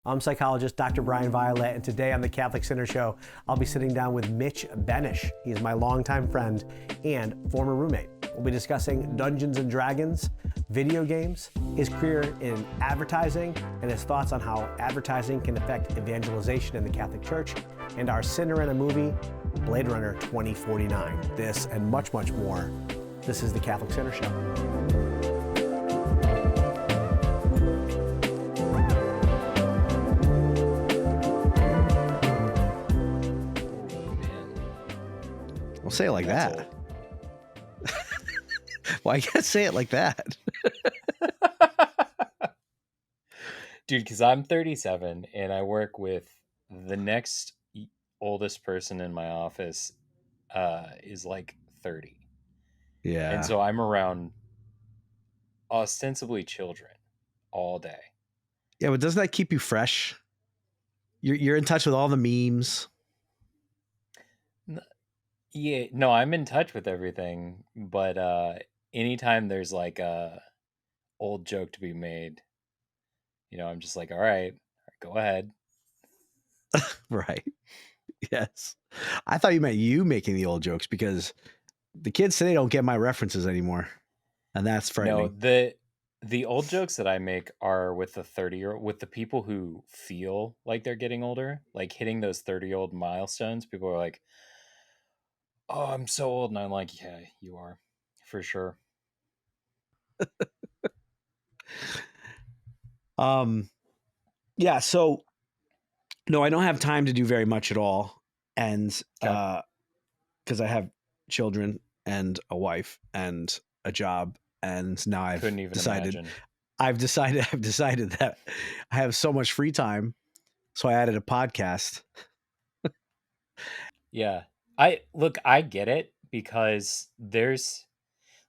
I'm psychologist Dr. Bryan Violet, and today on the Catholic Center Show, I'll be sitting down with Mitch Benish. He is my longtime friend and former roommate. We'll be discussing Dungeons and Dragons, video games, his career in advertising, and his thoughts on how advertising can affect evangelization in the Catholic Church, and our Sinner in a Movie, Bladerunner 2049. This and much, much more. This is the Catholic Center Show. Well, say it like that. Well, I can't say it like that. Dude, because I'm 37 and I work with the next oldest person in my office is like 30. Yeah. And so I'm around ostensibly children all day. Yeah, but doesn't that keep you fresh? You're in touch with all the memes. Yeah, no, I'm in touch with everything, but anytime there's like a old joke to be made, I'm just like, all right, go ahead. Right. Yes. I thought you meant you making the old jokes, because the kids today don't get my references anymore. And that's frightening. No, the old jokes that I make are with the 30-year, with the people who feel like they're getting older, like hitting those 30-year-old milestones. People are like, oh, I'm so old. And I'm like, yeah, you are, for sure. Yeah, so no, I don't have time to do very much at all. And because I have children and a wife and a job, and now I've decided that I have so much free time, so I added a podcast. Yeah. I get it, because there's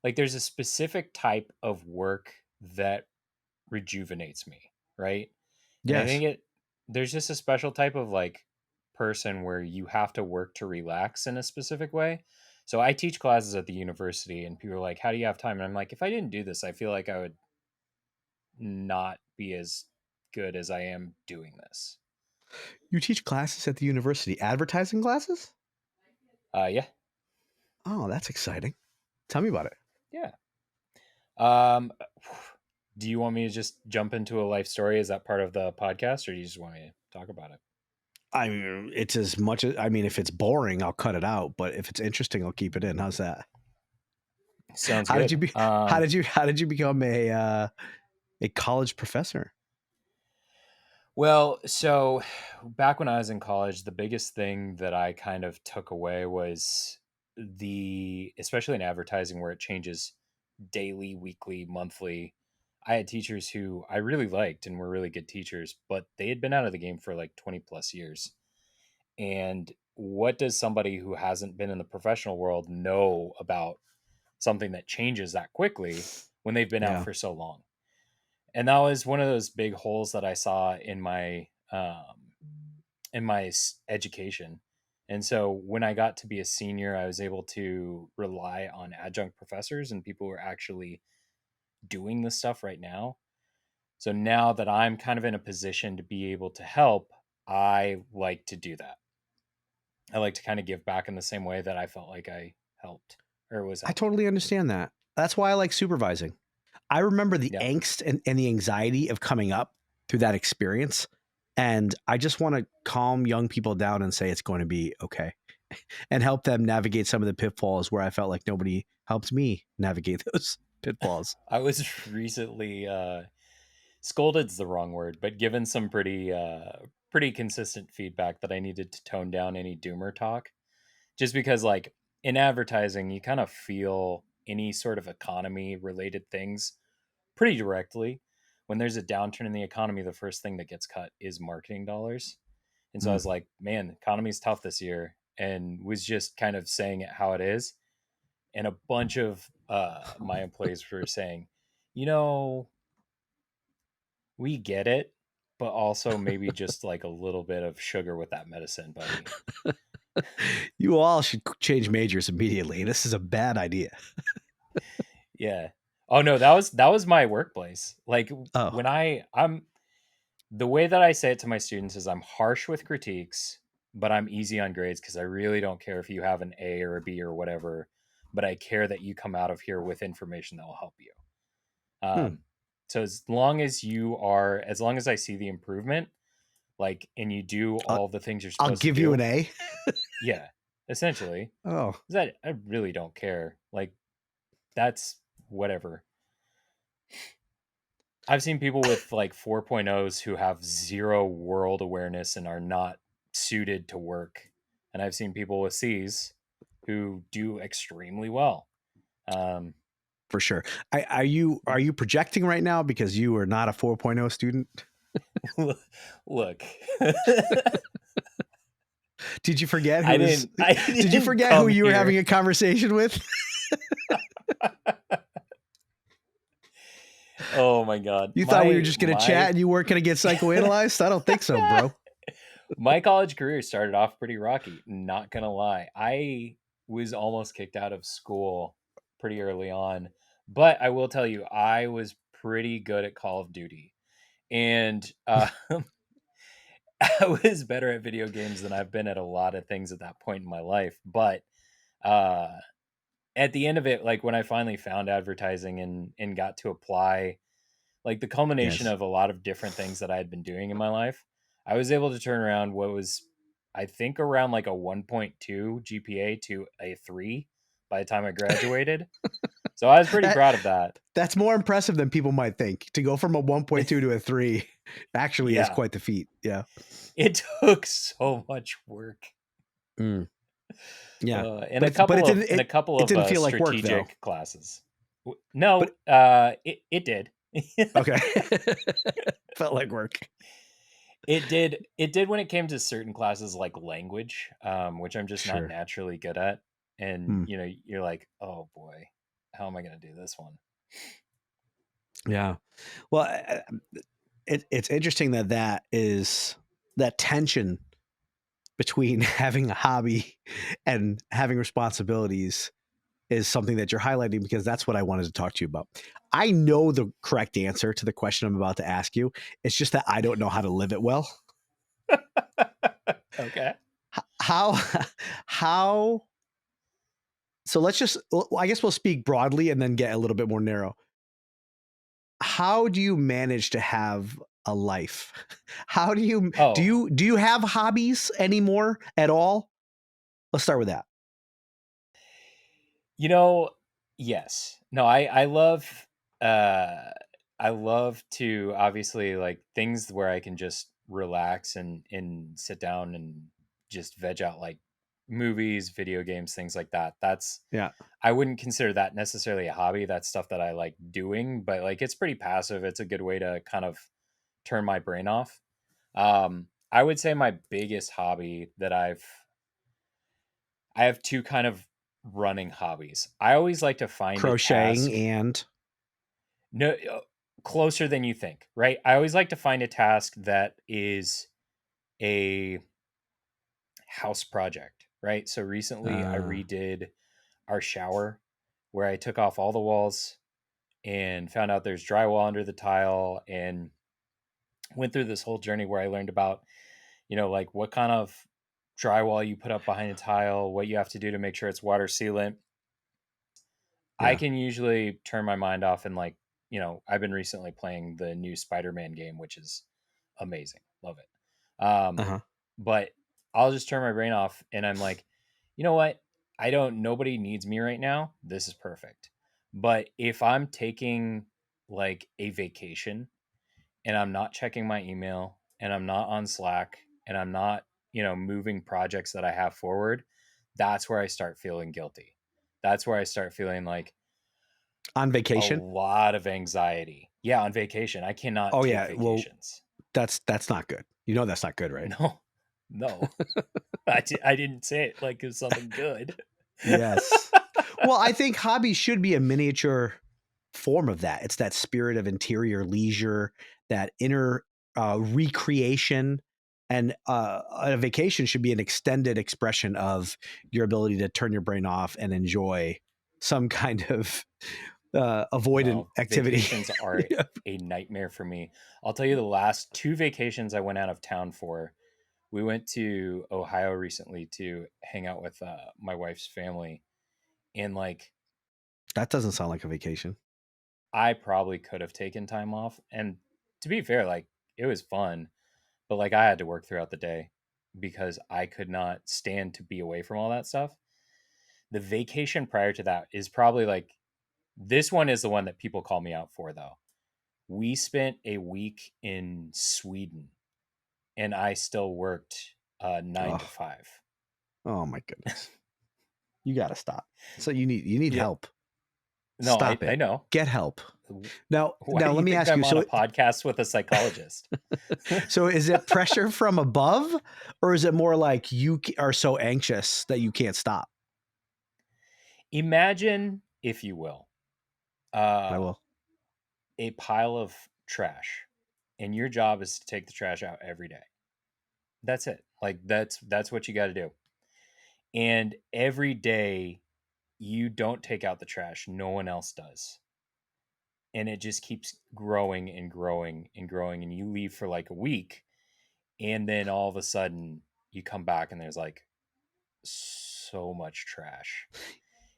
a specific type of work that rejuvenates me, right? And I Yes. think there's just a special type of like person where you have to work to relax in a specific way. So I teach classes at the university, and people are like, how do you have time? And I'm like, if I didn't do this, I feel like I would not be as good as I am doing this. You teach classes at the university, advertising classes? Yeah. Oh, that's exciting. Tell me about it. Yeah. Do you want me to just jump into a life story? Is that part of the podcast, or do you just want me to talk about it? I mean, it's as much as, if it's boring, I'll cut it out. But if it's interesting, I'll keep it in. How's that? Sounds good. How did you become a college professor? Well, so back when I was in college, the biggest thing that I kind of took away was especially in advertising, where it changes daily, weekly, monthly. I had teachers who I really liked and were really good teachers, but they had been out of the game for like 20 plus years. And what does somebody who hasn't been in the professional world know about something that changes that quickly when they've been out for so long? And that was one of those big holes that I saw in my education. And so when I got to be a senior, I was able to rely on adjunct professors and people who are actually doing this stuff right now. So now that I'm kind of in a position to be able to help, I like to do that. I like to kind of give back in the same way that I felt like I helped or was helping. I totally understand that. That's why I like supervising. I remember the angst and the anxiety of coming up through that experience. And I just want to calm young people down and say it's going to be okay, and help them navigate some of the pitfalls where I felt like nobody helped me navigate those pitfalls. I was recently scolded's the wrong word, but given some pretty consistent feedback that I needed to tone down any doomer talk, just because like in advertising, you kind of feel any sort of economy related things pretty directly. When there's a downturn in the economy, the first thing that gets cut is marketing dollars. And so I was like, man, the economy's tough this year, and was just kind of saying it how it is. And a bunch of my employees were saying, we get it, but also maybe just like a little bit of sugar with that medicine, buddy. You all should change majors immediately. This is a bad idea. Yeah. Oh no, that was my workplace. Like when The way that I say it to my students is I'm harsh with critiques, but I'm easy on grades because I really don't care if you have an A or a B or whatever, but I care that you come out of here with information that will help you. Hmm. So as long as I see the improvement, like, and you do I'll, all the things you're I'll supposed to give you do, an A. yeah, essentially, Oh, 'cause I really don't care. Like, that's whatever. I've seen people with like 4.0s who have zero world awareness and are not suited to work. And I've seen people with C's who do extremely well. for sure. Are you projecting right now because you are not a 4.0 student? Look, Did you forget I did you didn't forget who come you were here. having a conversation with? Oh my God. You thought we were just going to chat and you weren't going to get psychoanalyzed? I don't think so, bro. My college career started off pretty rocky, not gonna lie. I was almost kicked out of school pretty early on, but I will tell you, I was pretty good at Call of Duty. And I was better at video games than I've been at a lot of things at that point in my life. But uh, at the end of it, like when I finally found advertising and got to apply, like the culmination Yes. of a lot of different things that I had been doing in my life, I was able to turn around what was, I think, around like a 1.2 GPA to a 3 by the time I graduated. So I was pretty proud of that. That's more impressive than people might think. To go from a 1.2 to a 3 actually is Yeah. quite the feat. Yeah. It took so much work. Mm. Yeah. In a couple of didn't feel like work, though. strategic classes. No, it did. Okay. Felt like work. It did when it came to certain classes like language, which I'm just not Sure. naturally good at. And you know, you're like, oh boy, how am I going to do this one? Yeah. Well, it's interesting that tension between having a hobby and having responsibilities is something that you're highlighting, because that's what I wanted to talk to you about. I know the correct answer to the question I'm about to ask you. It's just that I don't know how to live it well. Okay. How so I guess we'll speak broadly and then get a little bit more narrow. How do you manage to have a life? How do you do you have hobbies anymore at all? Let's start with that. You know, yes. No, I love to, obviously, like, things where I can just relax and sit down and just veg out, like movies, video games, things like that. Yeah. I wouldn't consider that necessarily a hobby. That's stuff that I like doing, but like it's pretty passive. It's a good way to kind of turn my brain off. I would say my biggest hobby that I have two kind of running hobbies. I always like to find Crocheting a task. and No, closer than you think, right? I always like to find a task that is a house project, right? So recently I redid our shower, where I took off all the walls and found out there's drywall under the tile, and went through this whole journey where I learned about, you know, like what kind of drywall you put up behind a tile, what you have to do to make sure it's water sealant. I Yeah. can usually turn my mind off, and, like, you know, I've been recently playing the new Spider-Man game, which is amazing. Love it. Uh-huh. But I'll just turn my brain off and I'm like, you know what? Nobody needs me right now. This is perfect. But if I'm taking like a vacation and I'm not checking my email and I'm not on Slack and I'm not, you know, moving projects that I have forward, that's where I start feeling guilty. That's where I start feeling like On vacation? a lot of anxiety. Yeah, on vacation. I cannot take vacations. Well, that's not good. You know that's not good, right? No. I didn't say it like it was something good. Yes. Well, I think hobbies should be a miniature form of that. It's that spirit of interior leisure, that inner recreation. And a vacation should be an extended expression of your ability to turn your brain off and enjoy some kind of avoidant activity. Vacations are a nightmare for me. I'll tell you, the last 2 vacations I went out of town for, we went to Ohio recently to hang out with my wife's family. And like, That doesn't sound like a vacation. I probably could have taken time off. And to be fair, like, it was fun, but like, I had to work throughout the day because I could not stand to be away from all that stuff. The vacation prior to that is probably like, this one is the one that people call me out for, though. We spent a week in Sweden and I still worked 9 to 5. Oh my goodness. You got to stop. So you need help. No, Stop it. I know. Get help. Now Why do let me ask I'm you. on So a podcast with a psychologist. so is it pressure from above, or is it more like you are so anxious that you can't stop? Imagine, if you will, I will. a pile of trash, and your job is to take the trash out every day. That's it. Like, that's what you got to do. And every day you don't take out the trash, no one else does. And it just keeps growing and growing and growing, and you leave for like a week, and then all of a sudden you come back and there's like so much trash.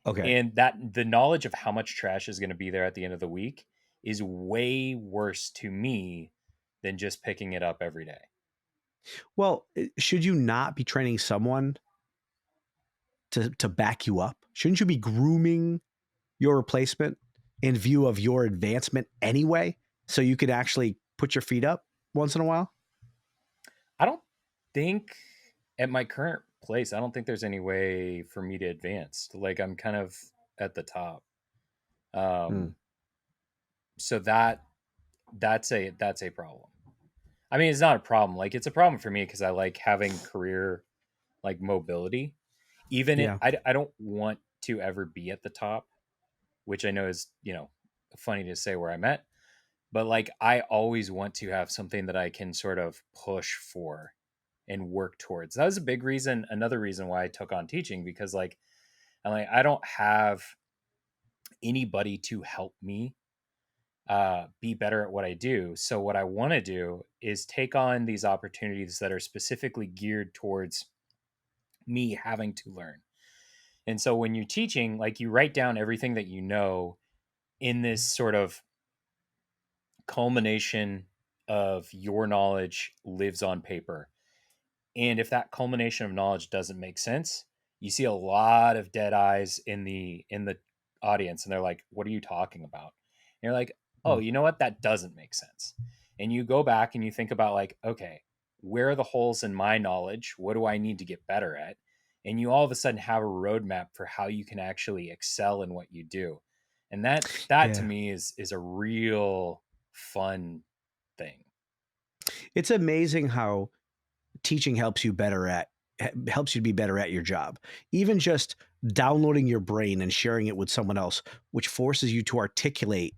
Okay. And that the knowledge of how much trash is going to be there at the end of the week is way worse to me than just picking it up every day. Well, should you not be training someone to back you up? Shouldn't you be grooming your replacement in view of your advancement anyway, so you could actually put your feet up once in a while? I don't think at my current place, I don't think there's any way for me to advance. Like, I'm kind of at the top. So that's a problem. I mean, it's not a problem. Like, it's a problem for me because I like having career like mobility. Even Yeah. I don't want to ever be at the top, which I know is, funny to say where I'm at, but like, I always want to have something that I can sort of push for and work towards. That was a big reason, another reason why I took on teaching, because like, I don't have anybody to help me be better at what I do. So what I want to do is take on these opportunities that are specifically geared towards me having to learn. And so when you're teaching, like, you write down everything that you know in this sort of culmination of your knowledge lives on paper. And if that culmination of knowledge doesn't make sense, you see a lot of dead eyes in the audience, and they're like, "What are you talking about?" And you're like, "Oh, you know what? That doesn't make sense." And you go back and you think about, like, okay, where are the holes in my knowledge? What do I need to get better at? And you all of a sudden have a roadmap for how you can actually excel in what you do. And that to me is a real fun thing. It's amazing how teaching helps you to be better at your job. Even just downloading your brain and sharing it with someone else, which forces you to articulate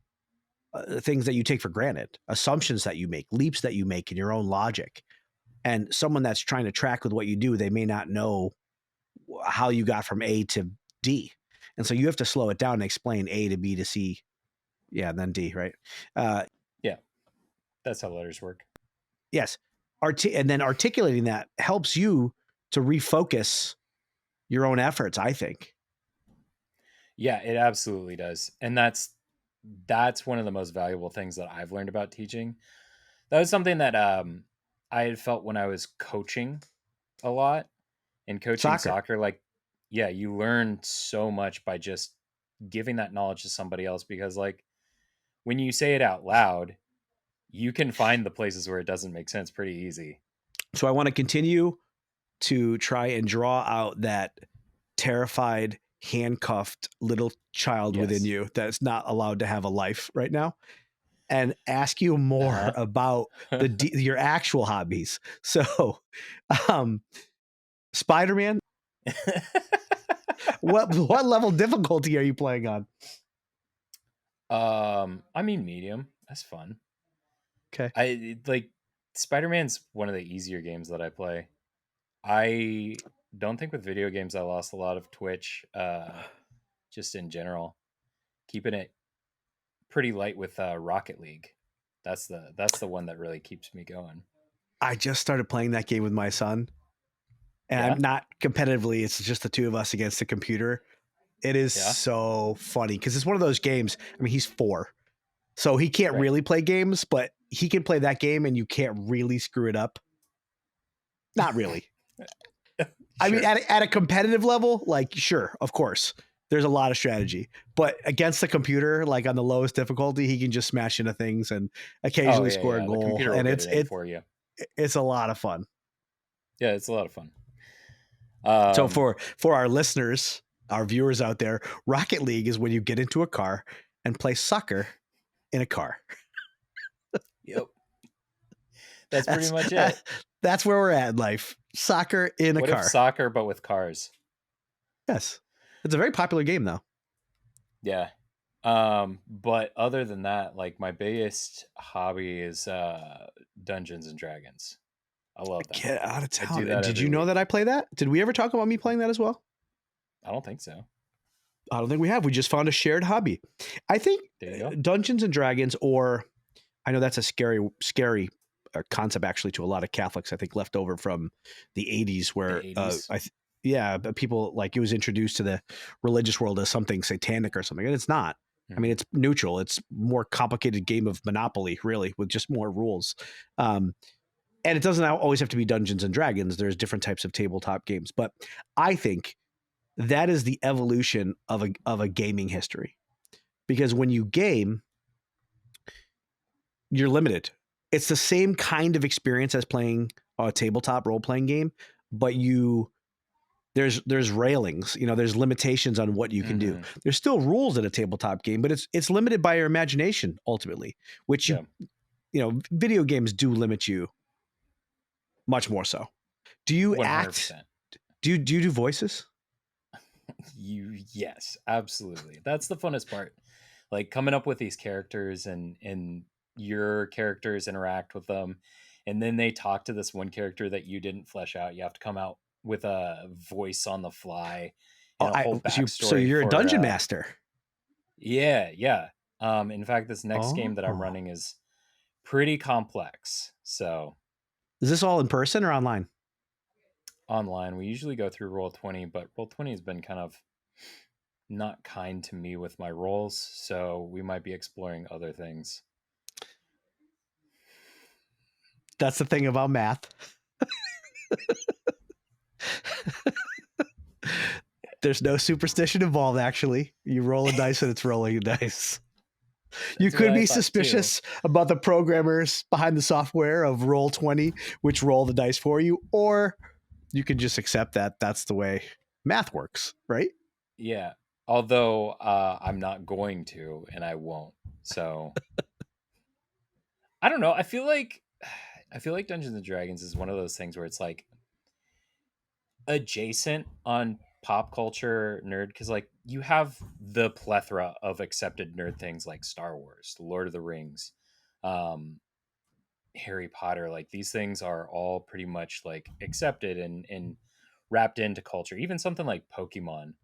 things that you take for granted, assumptions that you make, leaps that you make in your own logic. And someone that's trying to track with what you do, they may not know how you got from A to D. And so you have to slow it down and explain A to B to C. Yeah, and then D, right? Yeah, that's how letters work. Yes. And then articulating that helps you to refocus your own efforts, I think. Yeah, it absolutely does. And that's one of the most valuable things that I've learned about teaching. That was something that I had felt when I was coaching a lot, and coaching soccer. Like, yeah, you learn so much by just giving that knowledge to somebody else, because like, when you say it out loud, you can find the places where it doesn't make sense pretty easy. So I want to continue to try and draw out that terrified, handcuffed little child within you that's not allowed to have a life right now, and ask you more about your actual hobbies. So, Spider-Man, what level difficulty are you playing on? I mean, medium. That's fun. Okay. I like Spider-Man's one of the easier games that I play. I don't think with video games I lost a lot of Twitch, just in general. Keeping it pretty light with Rocket League. That's the one that really keeps me going. I just started playing that game with my son, and Yeah? I'm not competitively. It's just the two of us against the computer. It is Yeah. so funny because it's one of those games. I mean, he's 4, so he can't Right. really play games, but he can play that game, and you can't really screw it up. Not really. I mean, Sure. at a competitive level, like, sure, of course, there's a lot of strategy, but against the computer, like on the lowest difficulty, he can just smash into things and Oh occasionally yeah, score a yeah. The goal, computer will and get it in for you. it's a lot of fun. Yeah, it's a lot of fun. So for our listeners, our viewers out there, Rocket League is when you get into a car and play soccer in a car. Yep. That's pretty much it. That's where we're at in life. Soccer in a What car. if soccer but with cars? Yes. It's a very popular game though. Yeah. But other than that, like my biggest hobby is Dungeons and Dragons. I love that. Get out of I town. do that Did every you know week. that I play that? Did we ever talk about me playing that as well? I don't think so. I don't think we have. We just found a shared hobby. I think There you go. Dungeons and Dragons, or I know that's a scary concept actually to a lot of Catholics. I think left over from the 80s, where The 80s. but people, like, it was introduced to the religious world as something satanic or something, and it's not. I mean, it's neutral. It's more complicated game of Monopoly, really, with just more rules. And it doesn't always have to be Dungeons and Dragons. There's different types of tabletop games, but I think that is the evolution of a gaming history, because when you game, you're limited. It's the same kind of experience as playing a tabletop role playing game, but there's railings, there's limitations on what you can do. There's still rules in a tabletop game, but it's limited by your imagination ultimately, which video games do limit you much more so. Do you 100%. act? Do you do voices? Yes, absolutely. That's the funnest part. Like coming up with these characters and your characters interact with them, and then they talk to this one character that you didn't flesh out. You have to come out with a voice on the fly and a whole backstory. So you're a dungeon master. Yeah. In fact, this next game that I'm running is pretty complex. So is this all in person or online? Online. We usually go through Roll20, but Roll20 has been kind of not kind to me with my rolls, so we might be exploring other things. That's the thing about math. There's no superstition involved, actually. You roll a dice and it's rolling a dice. You could be suspicious about the programmers behind the software of Roll20, which roll the dice for you, or you can just accept that that's the way math works, right? Yeah. Although I'm not going to, and I won't. So I don't know. I feel like Dungeons and Dragons is one of those things where it's like adjacent on pop culture nerd, because like you have the plethora of accepted nerd things like Star Wars, Lord of the Rings, Harry Potter. Like these things are all pretty much like accepted and wrapped into culture. Even something like Pokemon.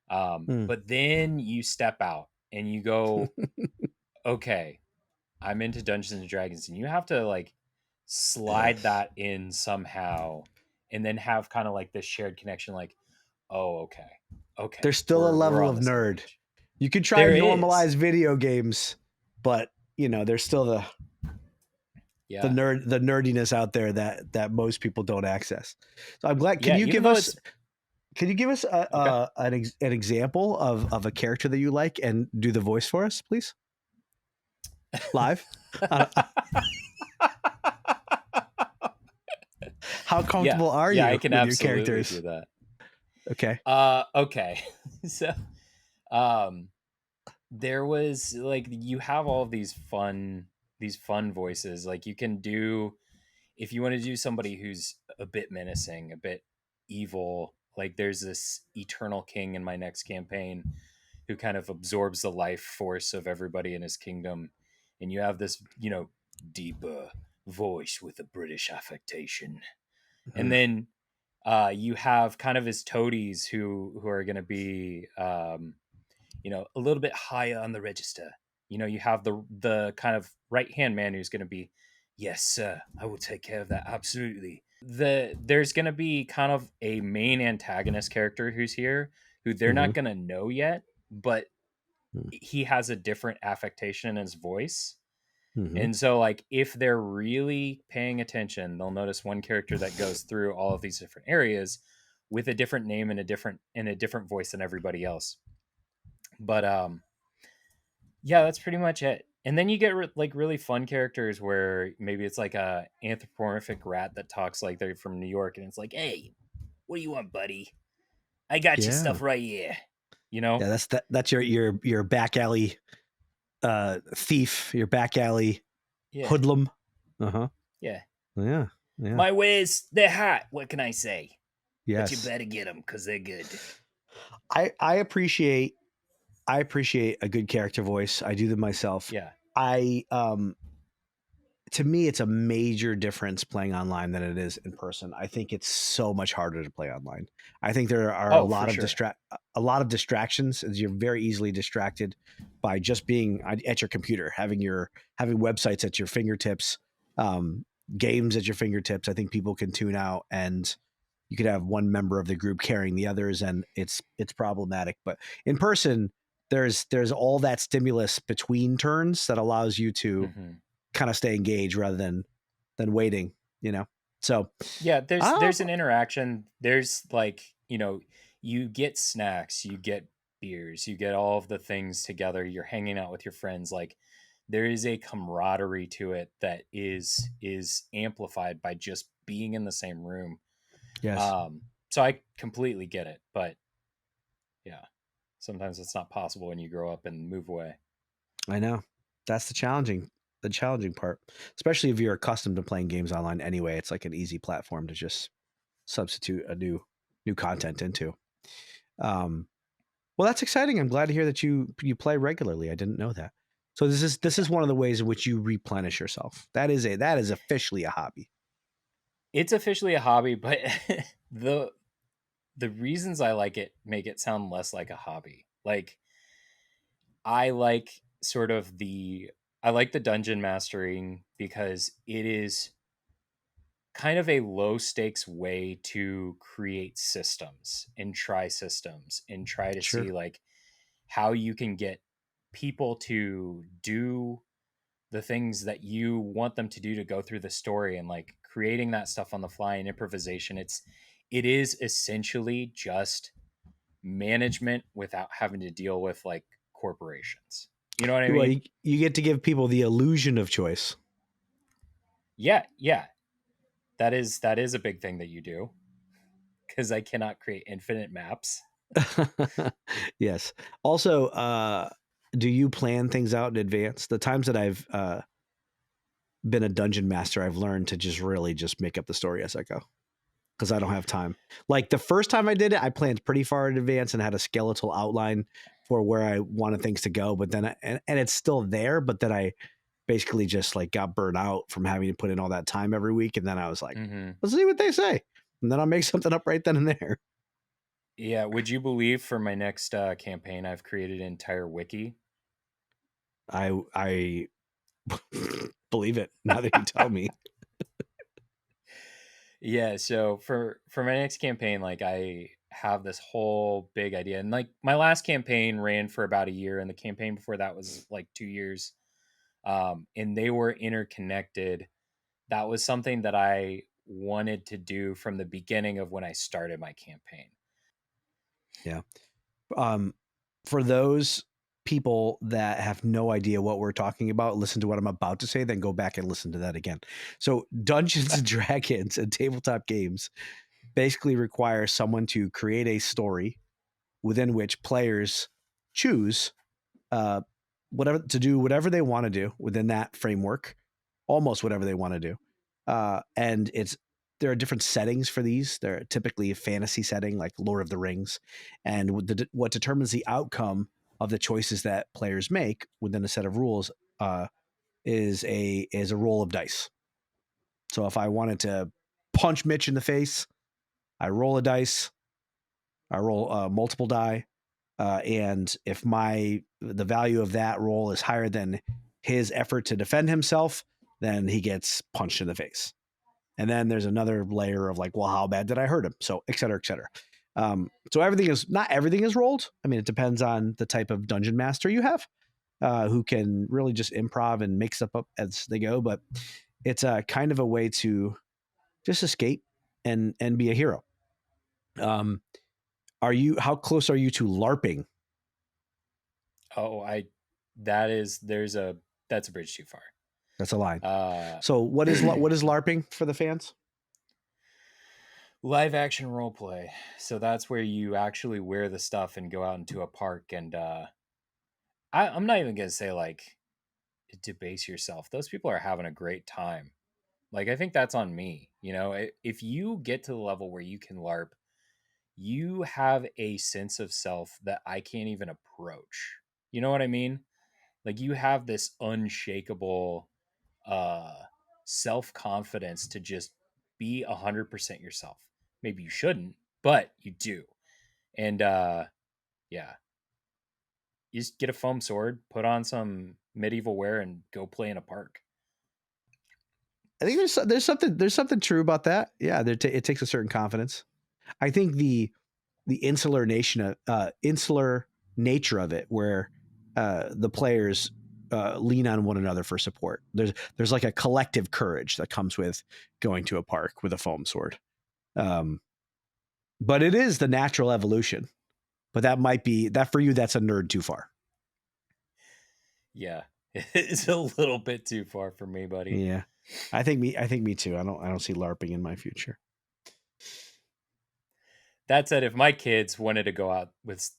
But then you step out and you go, okay, I'm into Dungeons and Dragons, and you have to like slide that in somehow, and then have kind of like this shared connection. Like, oh, okay, there's still a level of nerd. You could try to normalize video games, but there's still the nerdiness out there that most people don't access. So I'm glad. Can you give us an example of a character that you like and do the voice for us, please? Live. How comfortable are you? I can with absolutely your characters? do that. Okay. Okay. So, there was like you have all of these fun voices. Like you can do, if you want to do somebody who's a bit menacing, a bit evil. Like there's this eternal king in my next campaign who kind of absorbs the life force of everybody in his kingdom, and you have this deeper voice with a British affectation. And then you have kind of his toadies who are going to be a little bit higher on the register, you have the kind of right hand man who's going to be, yes sir, I will take care of that, absolutely. There's going to be kind of a main antagonist character who's here, who they're Mm-hmm. not going to know yet, but he has a different affectation in his voice. Mm-hmm. And so, like, if they're really paying attention, they'll notice one character that goes through all of these different areas with a different name and a different voice than everybody else. But yeah, that's pretty much it. And then you get like really fun characters where maybe it's like a anthropomorphic rat that talks like they're from New York, and it's like, "Hey, what do you want, buddy? I got your Yeah. stuff right here." Yeah, that's your back alley thief, your back alley Yeah, hoodlum. Uh-huh. yeah. Yeah. Yeah. My ways, they're hot. What can I say? But you Yes. better get them because they're good. I appreciate a good character voice. I do them myself. Yeah. To me, it's a major difference playing online than it is in person. I think it's so much harder to play online. I think there are a lot of distractions, as you're very easily distracted by just being at your computer, having websites at your fingertips, games at your fingertips. I think people can tune out, and you could have one member of the group carrying the others, and it's problematic. But in person, there's all that stimulus between turns that allows you to kind of stay engaged rather than waiting, so yeah, there's an interaction. There's like, you get snacks, you get beers, you get all of the things together, you're hanging out with your friends. Like, there is a camaraderie to it that is amplified by just being in the same room. yes. So I completely get it, but yeah, sometimes it's not possible when you grow up and move away. I know that's the challenging part, especially if you're accustomed to playing games online anyway. It's like an easy platform to just substitute a new content into. Well, that's exciting. I'm glad to hear that you play regularly. I didn't know that. So this is one of the ways in which you replenish yourself. That is officially a hobby. It's officially a hobby, but the reasons I like it make it sound less like a hobby. Like, I like I like the dungeon mastering because it is kind of a low stakes way to create systems and try to Sure. see like how you can get people to do the things that you want them to do to go through the story, and like creating that stuff on the fly and improvisation. It is essentially just management without having to deal with like corporations. You know what I Well, mean? you get to give people the illusion of choice. Yeah, yeah. That is a big thing that you do, because I cannot create infinite maps. Yes. Also, do you plan things out in advance? The times that I've been a dungeon master, I've learned to just really just make up the story as I go, because I don't have time. Like the first time I did it, I planned pretty far in advance and had a skeletal outline for where I wanted things to go. But then, and it's still there, but then I basically just like got burnt out from having to put in all that time every week. And then I was like, let's see what they say. And then I'll make something up right then and there. Yeah. Would you believe for my next campaign, I've created an entire wiki? I believe it now that you tell me. Yeah. So for my next campaign, like, I have this whole big idea, and like my last campaign ran for about a year, and the campaign before that was like 2 years. And they were interconnected. That was something that I wanted to do from the beginning of when I started my campaign. Yeah. For those people that have no idea what we're talking about, listen to what I'm about to say, then go back and listen to that again. So Dungeons and Dragons and tabletop games basically require someone to create a story within which players choose whatever they want to do within that framework, almost whatever they want to do. And there are different settings for these. They're typically a fantasy setting like Lord of the Rings, and what determines the outcome of the choices that players make within a set of rules is a roll of dice. So if I wanted to punch Mitch in the face, I roll a dice. I roll multiple die. and if the value of that role is higher than his effort to defend himself, then he gets punched in the face. And then there's another layer of like, well, how bad did I hurt him? So et cetera, et cetera. So not everything is rolled. I mean, it depends on the type of dungeon master you have, who can really just improv and make stuff up as they go. But it's a kind of a way to just escape and be a hero. How close are you to LARPing? Oh, that's a bridge too far. That's a line. So what is LARPing for the fans? Live action role play. So that's where you actually wear the stuff and go out into a park and I'm not even gonna say like debase yourself. Those people are having a great time. Like I think that's on me. If you get to the level where you can LARP, you have a sense of self that I can't even approach. You know what I mean? Like you have this unshakable uh self-confidence to just be 100% yourself. Maybe you shouldn't, but you do. And yeah, you just get a foam sword, put on some medieval wear, and go play in a park. I think there's something true about that. Yeah, it takes a certain confidence. I think the insular nature of it, where the players lean on one another for support. There's like a collective courage that comes with going to a park with a foam sword. But it is the natural evolution. But that might be that for you. That's a nerd too far. Yeah, it's a little bit too far for me, buddy. Yeah, I think me too. I don't see LARPing in my future. That said, if my kids wanted to go out with,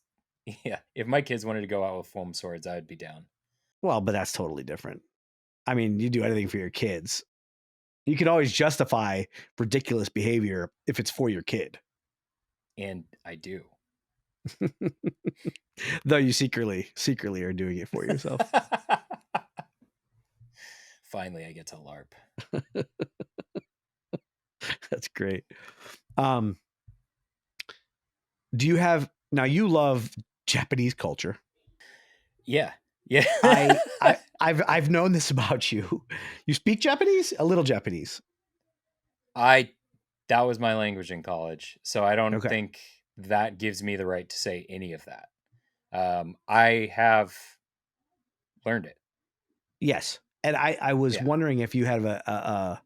if my kids wanted to go out with foam swords, I'd be down. Well, but that's totally different. I mean, you do anything for your kids. You can always justify ridiculous behavior if it's for your kid. And I do. Though you secretly are doing it for yourself. Finally, I get to LARP. That's great. Do you have now? You love Japanese culture. Yeah. I've known this about you. You speak Japanese, a little Japanese. That was my language in college, so I don't Okay. think that gives me the right to say any of that. I have learned it. Yes, and I was wondering if you have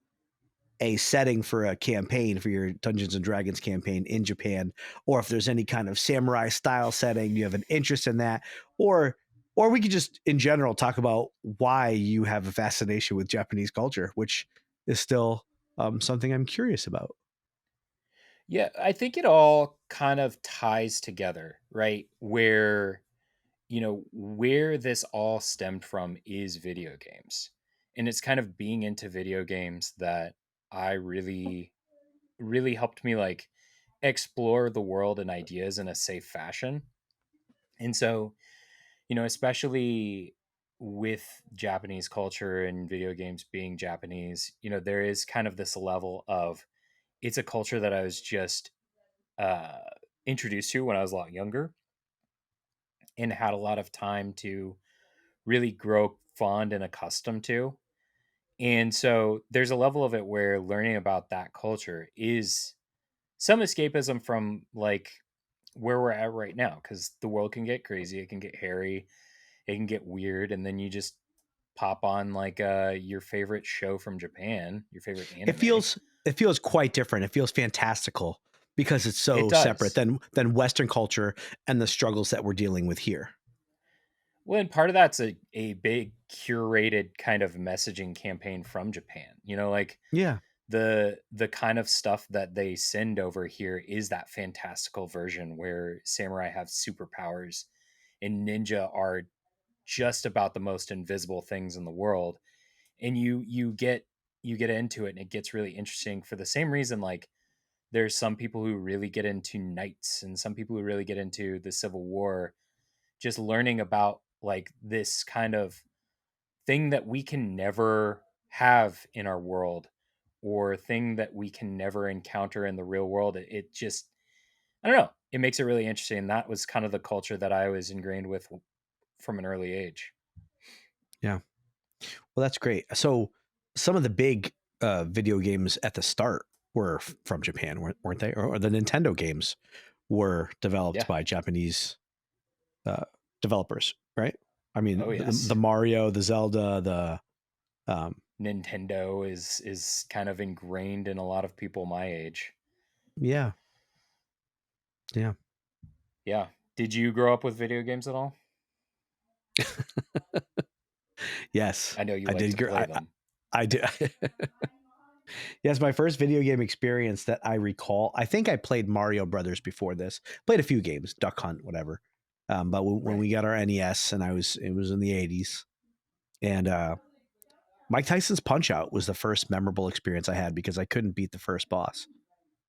a setting for a campaign for your Dungeons and Dragons campaign in Japan, or if there's any kind of samurai style setting, you have an interest in that, or we could just in general talk about why you have a fascination with Japanese culture, which is still something I'm curious about. Yeah, I think it all kind of ties together, right? Where this all stemmed from is video games. And it's kind of being into video games that I really, really helped me like explore the world and ideas in a safe fashion. And so, especially with Japanese culture and video games being Japanese, there is kind of this level of it's a culture that I was just uh, introduced to when I was a lot younger and had a lot of time to really grow fond and accustomed to. And so there's a level of it where learning about that culture is some escapism from like where we're at right now because the world can get crazy, it can get hairy, it can get weird, and then you just pop on like your favorite show from Japan, your favorite anime. It feels quite different. It feels fantastical because it's so separate than Western culture and the struggles that we're dealing with here. Well, and part of that's a big curated kind of messaging campaign from Japan. Yeah, the kind of stuff that they send over here is that fantastical version where samurai have superpowers and ninja are just about the most invisible things in the world. And you get into it and it gets really interesting for the same reason like there's some people who really get into knights and some people who really get into the Civil War, just learning about like this kind of thing that we can never have in our world or thing that we can never encounter in the real world. It just I don't know. It makes it really interesting. That was kind of the culture that I was ingrained with from an early age. Yeah. Well, that's great. So some of the big video games at the start were from Japan, weren't they? Or the Nintendo games were developed Yeah. by Japanese developers, right? I mean, Oh the yes. Mario, the Zelda, the Nintendo is kind of ingrained in a lot of people my age. yeah, yeah. Yeah. Did you grow up with video games at all? Yes, I know you I like did. to play them. I did. Yes, my first video game experience that I recall. I think I played Mario Brothers before this. Played a few games, Duck Hunt, whatever. But when Right. we got our NES, and it was in the '80s, and Mike Tyson's Punch Out was the first memorable experience I had because I couldn't beat the first boss.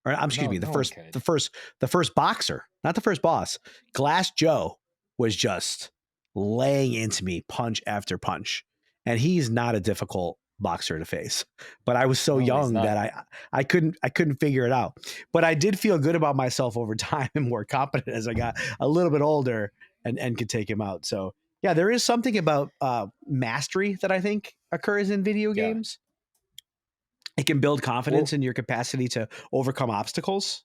Or excuse No, me, no one could. the first boxer, not the first boss. Glass Joe was just laying into me punch after punch. And he's not a difficult boxer to face. But I was so No, he's young that not. I couldn't figure it out. But I did feel good about myself over time and more confident as I got a little bit older and could take him out. So yeah, there is something about mastery that I think occurs in video Yeah. games. It can build confidence Well, in your capacity to overcome obstacles.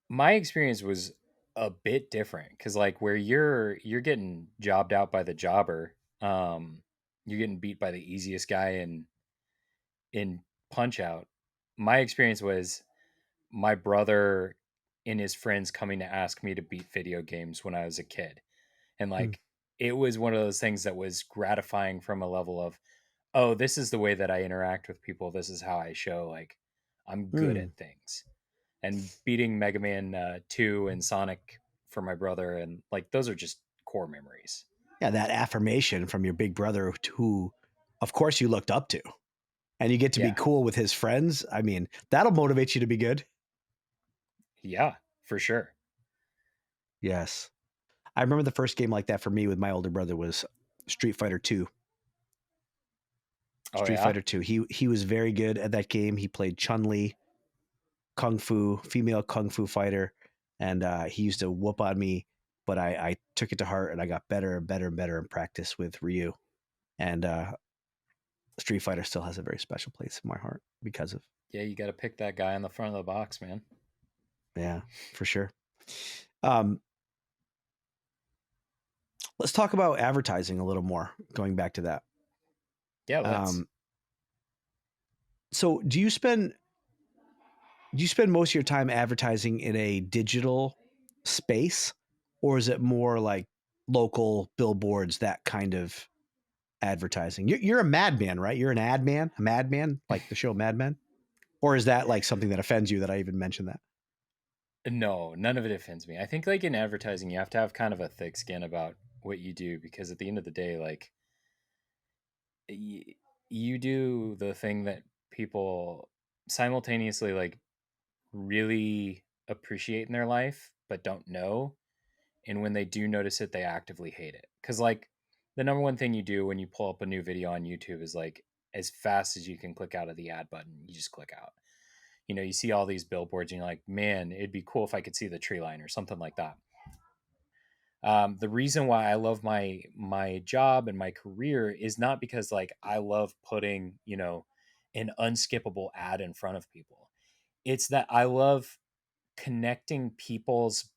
my experience was a bit different because like where you're getting jobbed out by the jobber, you're getting beat by the easiest guy in Punch Out. My experience was my brother and his friends coming to ask me to beat video games when I was a kid. And Mm, like it was one of those things that was gratifying from a level of, oh, this is the way that I interact with people. This is how I show like I'm good mm. at things. And beating Mega Man 2 and Sonic for my brother, and like those are just core memories. Yeah, that affirmation from your big brother, who, of course, you looked up to, and you get to be Yeah. cool with his friends. I mean, that'll motivate you to be good. Yeah, for sure. Yes, I remember the first game like that for me with my older brother was Street Fighter Two. Oh Street yeah. Fighter Two. He was very good at that game. He played Chun Li, kung fu, female kung fu fighter, and he used to whoop on me. But I took it to heart, and I got better and better and better in practice with Ryu. And Street Fighter still has a very special place in my heart because of Yeah, you got to pick that guy on the front of the box, man. yeah, for sure. Um, let's talk about advertising a little more. Going back to that. Yeah, let's. Um, so do you spend most of your time advertising in a digital space, or is it more like local billboards, that kind of advertising? You're a madman, right? You're an ad man, a madman, like the show Mad Men, or is that like something that offends you that I even mentioned that? No, none of it offends me. I think like in advertising, you have to have kind of a thick skin about what you do because at the end of the day, like you do the thing that people simultaneously like really appreciate in their life but don't know, and when they do notice it they actively hate it because like the number one thing you do when you pull up a new video on YouTube is like as fast as you can click out of the ad button you just click out. You know, you see all these billboards and you're like, man, it'd be cool if I could see the tree line or something like that. The reason why I love my job and my career is not because like I love putting, you know, an unskippable ad in front of people. It's that I love connecting people's,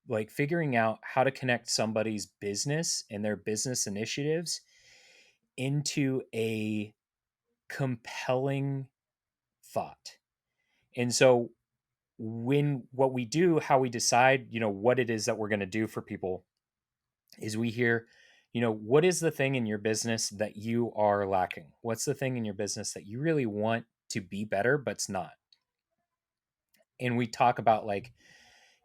like figuring out how to connect somebody's business and their business initiatives into a compelling thought. And so when what we do, how we decide, you know, what it is that we're going to do for people is we hear, you know, what is the thing in your business that you are lacking? What's the thing in your business that you really want to be better but's not? And we talk about like,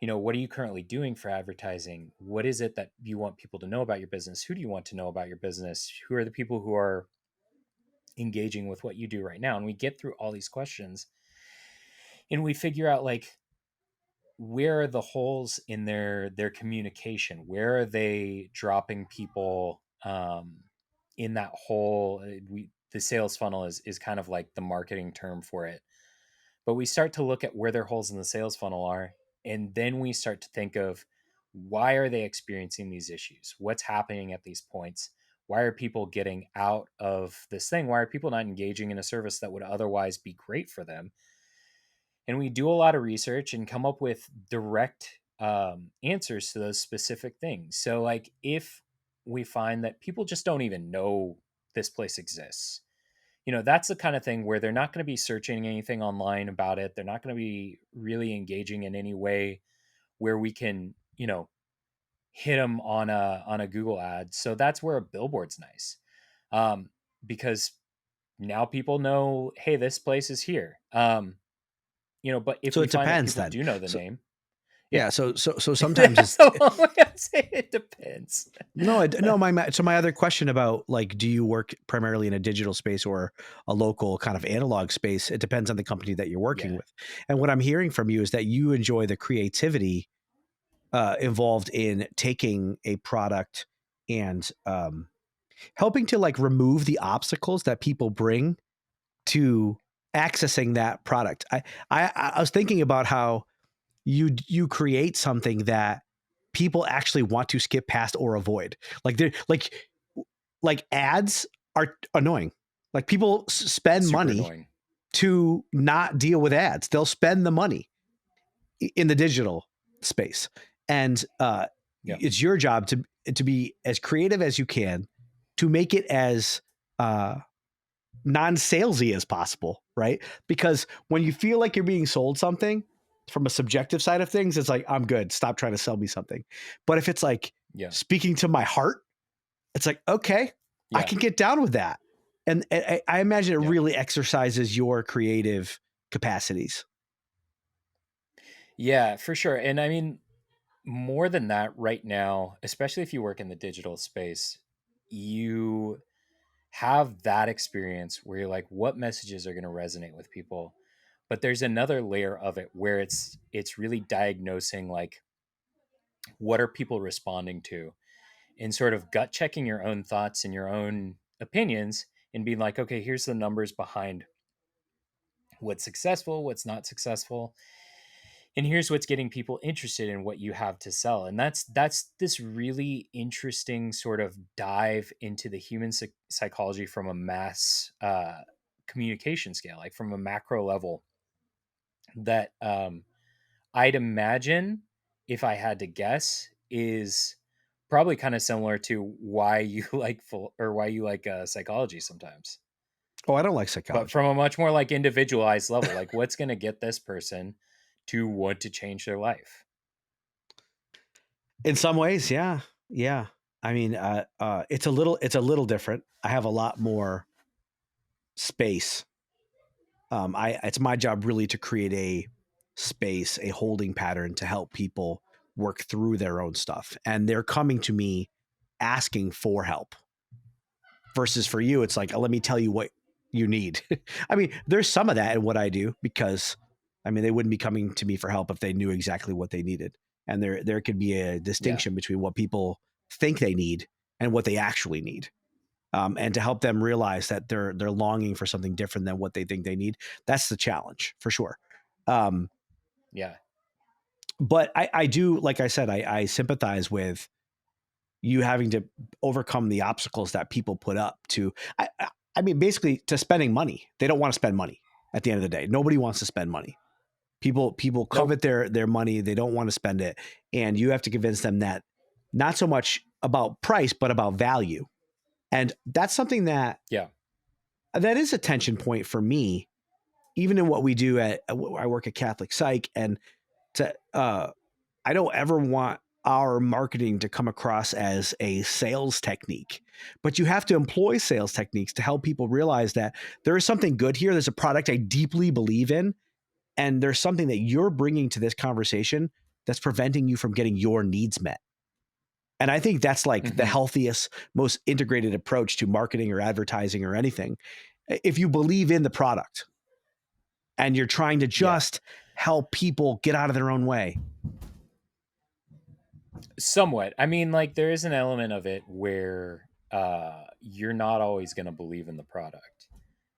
you know, what are you currently doing for advertising? What is it that you want people to know about your business? Who do you want to know about your business? Who are the people who are engaging with what you do right now? And we get through all these questions and we figure out like where are the holes in their communication? Where are they dropping people in that hole? We the sales funnel is kind of like the marketing term for it. But we start to look at where their holes in the sales funnel are, And then we start to think of, why are they experiencing these issues? What's happening at these points? Why are people getting out of this thing? Why are people not engaging in a service that would otherwise be great for them? And we do a lot of research and come up with direct answers to those specific things. So, like, if we find that people just don't even know this place exists, that's the kind of thing where they're not going to be searching anything online about it. They're not going to be really engaging in any way where we can, hit them on a Google ad. So that's where a billboard's nice, because now people know, hey, this place is here. But if So we it find that depends people then. do know the So, name, yeah. So sometimes that's a long way to say it depends. no. My other question about, like, do you work primarily in a digital space or a local kind of analog space? It depends on the company that you're working Yeah. with. And what I'm hearing from you is that you enjoy the creativity involved in taking a product and helping to, like, remove the obstacles that people bring to accessing that product. I was thinking about how you create something that people actually want to skip past or avoid. Like, they're like ads are annoying. Like, people spend Super money annoying. to not deal with ads. They'll spend the money in the digital space, and Yeah. it's your job to be as creative as you can to make it as non-salesy as possible, right? Because when you feel like you're being sold something from a subjective side of things, it's like, I'm good. Stop trying to sell me something. But if it's like Yeah. speaking to my heart, it's like, okay, I Yeah. can get down with that. And I imagine it Yeah. really exercises your creative capacities. Yeah, for sure. And I mean, more than that right now, especially if you work in the digital space, you have that experience where you're like, what messages are going to resonate with people? But there's another layer of it where it's really diagnosing, like, what are people responding to, and sort of gut checking your own thoughts and your own opinions, and being like, okay, here's the numbers behind what's successful, what's not successful, and here's what's getting people interested in what you have to sell. And that's this really interesting sort of dive into the human psychology from a mass communication scale, like from a macro level, that I'd imagine, if I had to guess, is probably kind of similar to why you like psychology sometimes, Oh, I don't like but psychology. from a much more like individualized level. Like, what's going to get this person to want to change their life? In some ways, yeah. Yeah. I mean, it's a little different. I have a lot more space. It's my job really to create a space, a holding pattern to help people work through their own stuff. And they're coming to me asking for help. Versus for you, it's like, let me tell you what you need. I mean, there's some of that in what I do, because I mean, they wouldn't be coming to me for help if they knew exactly what they needed. And there could be a Yeah. distinction between what people think they need and what they actually need. And to help them realize that they're longing for something different than what they think they need. That's the challenge for sure. Yeah. But I do, like I said, I sympathize with you having to overcome the obstacles that people put up to, I mean, basically to spending money. They don't want to spend money at the end of the day. Nobody wants to spend money. People Nope. covet their money. They don't want to spend it. And you have to convince them that not so much about price, but about value. And that's something that Yeah. is a tension point for me, even in what we do I work at Catholic Psych, and I don't ever want our marketing to come across as a sales technique, but you have to employ sales techniques to help people realize that there is something good here. There's a product I deeply believe in, and there's something that you're bringing to this conversation that's preventing you from getting your needs met. And I think that's like the Mm-hmm. healthiest, most integrated approach to marketing or advertising or anything. If you believe in the product and you're trying to Yeah. just help people get out of their own way. Somewhat. I mean, like, there is an element of it where you're not always going to believe in the product,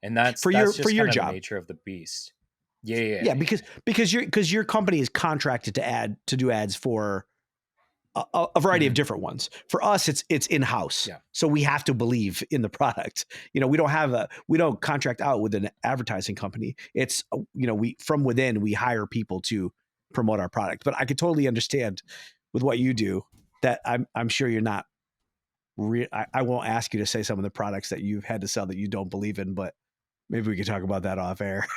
and that's For just your kind of the job. nature of the beast. Yeah. Because your company is contracted to do ads for a variety of different ones. For us, it's in-house. Yeah. So we have to believe in the product. We don't contract out with an advertising company. It's, we from within, we hire people to promote our product. But I could totally understand with what you do that I'm sure you're not I won't ask you to say some of the products that you've had to sell that you don't believe in, but maybe we could talk about that off air.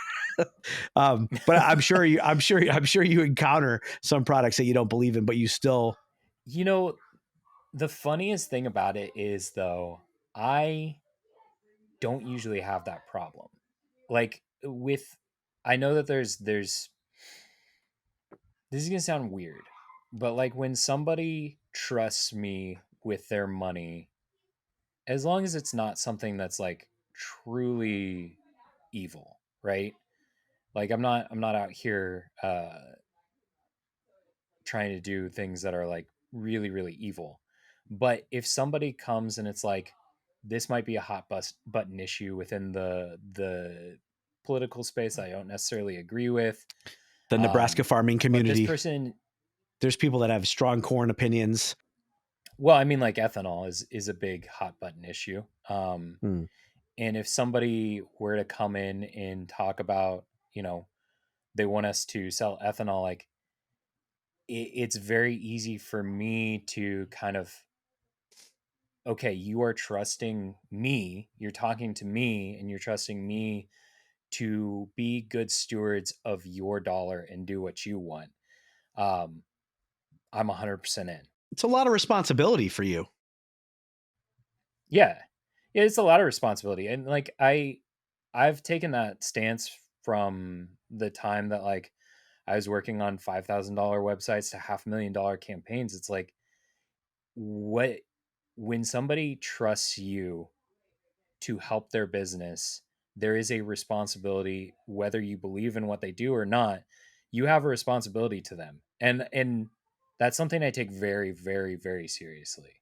But I'm sure you encounter some products that you don't believe in, but you still. The funniest thing about it is, though, I don't usually have that problem. Like I know that there's this is gonna sound weird, but like when somebody trusts me with their money, as long as it's not something that's like truly evil, right? Like I'm not out here trying to do things that are like really really evil. But if somebody comes and it's like this might be a button issue within the political space I don't necessarily agree with, The Nebraska farming but this community. person, There's people that have strong corn opinions. well, I mean, like ethanol is a big hot button issue. Hmm. And if somebody were to come in and talk about, they want us to sell ethanol, like it's very easy for me to kind of, okay, you are trusting me, you're talking to me, and you're trusting me to be good stewards of your dollar and do what you want. Um, I'm 100% in. It's a lot of responsibility for you. Yeah. Yeah, it's a lot of responsibility. And like I've taken that stance from the time that like I was working on $5,000 websites to $500,000 campaigns. It's like what when somebody trusts you to help their business, there is a responsibility whether you believe in what they do or not. You have a responsibility to them. And that's something I take very very very seriously.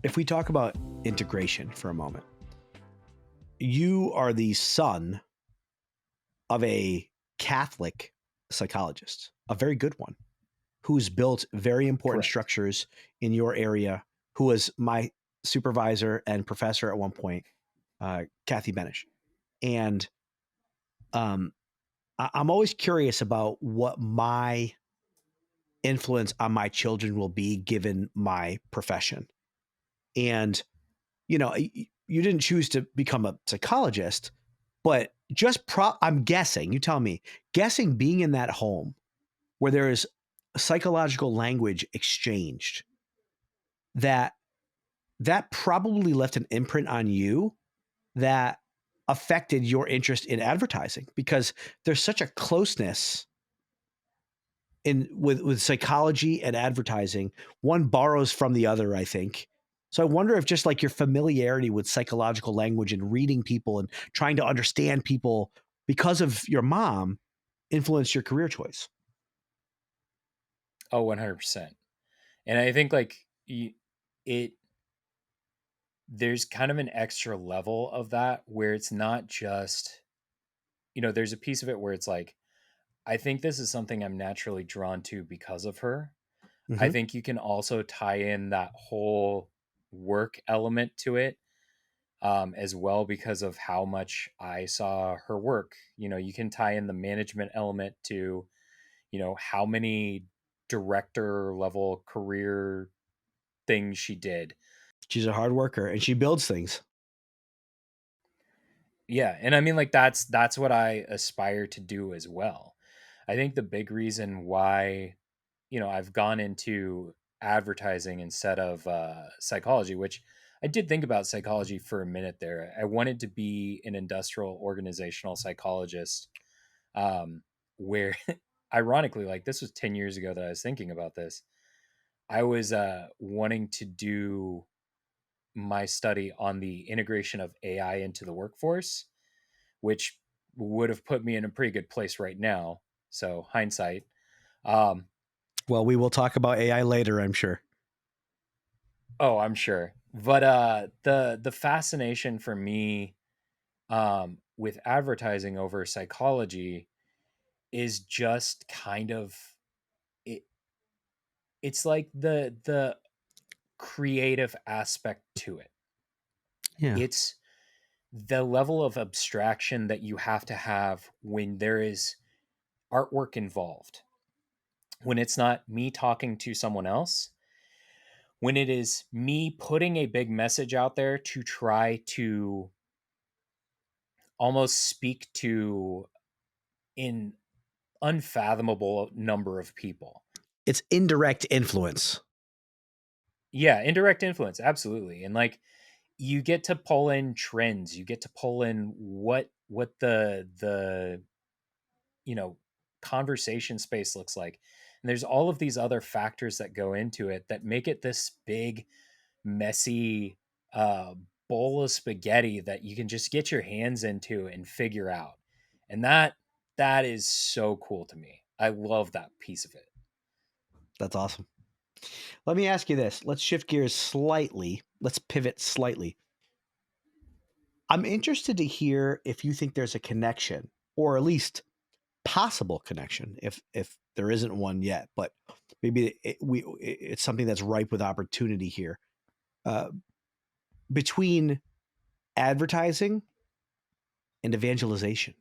If we talk about integration for a moment, you are the son of a Catholic psychologist, a very good one, who's built very important Correct. structures in your area, who was my supervisor and professor at one point, Kathy Benish. And I'm always curious about what my influence on my children will be given my profession. And, you didn't choose to become a psychologist, but I'm guessing, you tell me, guessing being in that home where there is psychological language exchanged, that probably left an imprint on you that affected your interest in advertising, because there's such a closeness with psychology and advertising. One borrows from the other, I think. So I wonder if just like your familiarity with psychological language and reading people and trying to understand people because of your mom influenced your career choice. Oh, 100%. And I think like it there's kind of an extra level of that where it's not just, there's a piece of it where it's like, I think this is something I'm naturally drawn to because of her. I Mm-hmm. think you can also tie in that whole work element to it, as well, because of how much I saw her work. You can tie in the management element to, how many director level career things she did. She's a hard worker and she builds things. Yeah, and I mean like that's what I aspire to do as well. I think the big reason why, I've gone into advertising instead of psychology, which I did think about psychology for a minute there. I wanted to be an industrial organizational psychologist, where ironically, like this was 10 years ago that I was thinking about this. I was wanting to do my study on the integration of AI into the workforce, which would have put me in a pretty good place right now. So hindsight. Well, we will talk about AI later, I'm sure. Oh, I'm sure. But the fascination for me with advertising over psychology is just kind of it, it's like the creative aspect to it. Yeah. It's the level of abstraction that you have to have when there is artwork involved. When it's not me talking to someone else, when it is me putting a big message out there to try to almost speak to an unfathomable number of people. It's indirect influence. Yeah, indirect influence, absolutely. And like you get to pull in trends, you get to pull in what the you know conversation space looks like. And there's all of these other factors that go into it that make it this big messy uh bowl of spaghetti that you can just get your hands into and figure out. And that is so cool to me. I love that piece of it. That's awesome. Let me ask you this. Let's shift gears slightly. Let's pivot slightly. I'm interested to hear if you think there's a connection, or at least possible connection, if there isn't one yet, but maybe it's something that's ripe with opportunity here, uh, between advertising and evangelization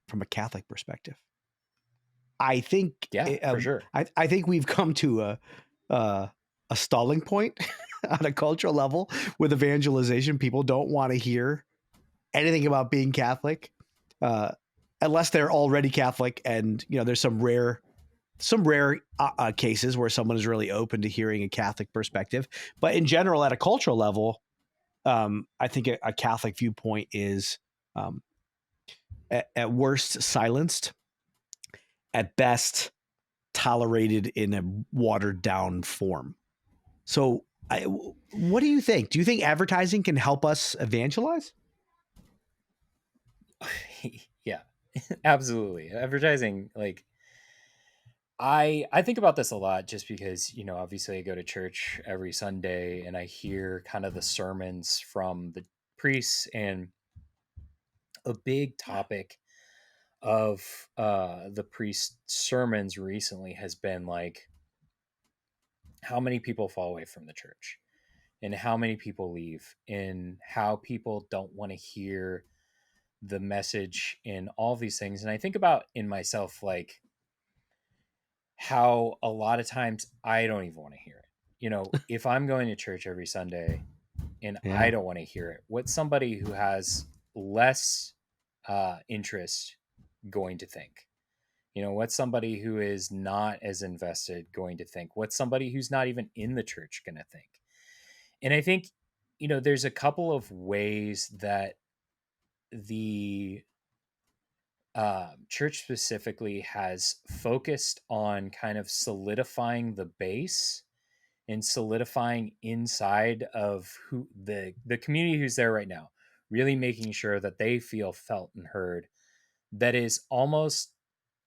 from a Catholic perspective. I think Yeah, for sure. I think we've come to a stalling point on a cultural level with evangelization. People don't want to hear anything about being Catholic, uh, unless they're already Catholic, and there's some rare cases where someone is really open to hearing a Catholic perspective. But in general, at a cultural level, I think a Catholic viewpoint is um, at worst silenced, at best tolerated in a watered down form. So, what do you think? Do you think advertising can help us evangelize? Yeah, absolutely. Advertising, like I think about this a lot just because, obviously I go to church every Sunday and I hear kind of the sermons from the priests, and a big topic of the priest sermons recently has been like how many people fall away from the church and how many people leave and how people don't want to hear the message in all these things. And I think about in myself, like how a lot of times I don't even want to hear it. If I'm going to church every Sunday and I Yeah. don't want to hear it, what's somebody who has less interest going to think? What's somebody who is not as invested going to think? What's somebody who's not even in the church going to think? And I think, there's a couple of ways that the church specifically has focused on kind of solidifying the base and solidifying inside of who the community who's there right now, really making sure that they feel felt and heard. That is almost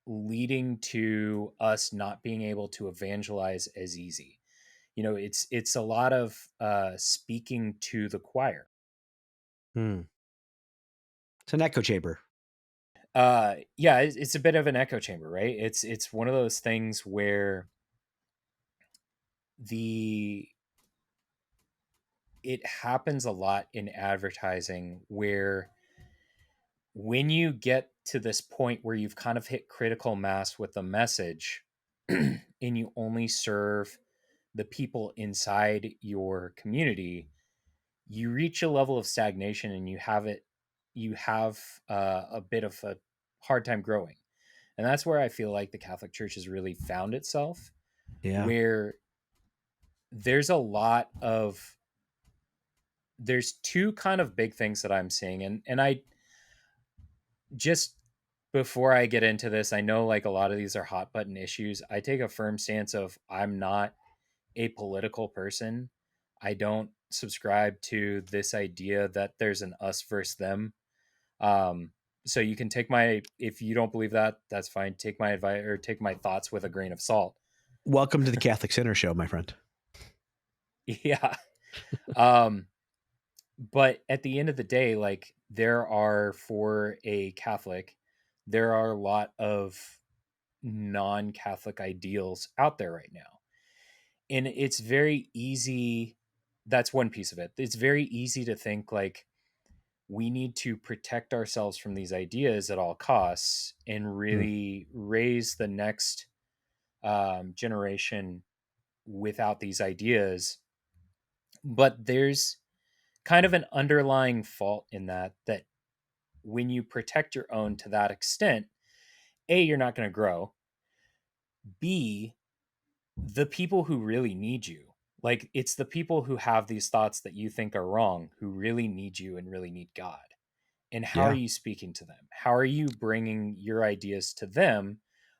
leading to us not being able to evangelize as easy. It's a lot of speaking to the choir. Hmm. It's an echo chamber. Yeah, it's a bit of an echo chamber, right? It's one of those things where the it happens a lot in advertising where when you get to this point where you've kind of hit critical mass with the message and you only serve the people inside your community, you reach a level of stagnation and you have a bit of a hard time growing. And that's where I feel like the Catholic Church has really found itself, Yeah. where there's a lot of there's two kind of big things that I'm seeing. And I just before I get into this, I know like a lot of these are hot button issues. I take a firm stance of I'm not a political person. I don't subscribe to this idea that there's an us versus them. Um, so you can take if you don't believe that, that's fine. Take my advice or take my thoughts with a grain of salt. Welcome to the Catholic Center Show, my friend. Yeah. But at the end of the day, like for a Catholic, there are a lot of non-Catholic ideals out there right now. And it's very easy. That's one piece of it. It's very easy to think like we need to protect ourselves from these ideas at all costs and really raise the next generation without these ideas. But there's kind of an underlying fault in that when you protect your own to that extent, A, you're not going to grow. B, the people who really need you, like it's the people who have these thoughts that you think are wrong, who really need you and really need God. And how are Yeah. you speaking to them? How are you bringing your ideas to them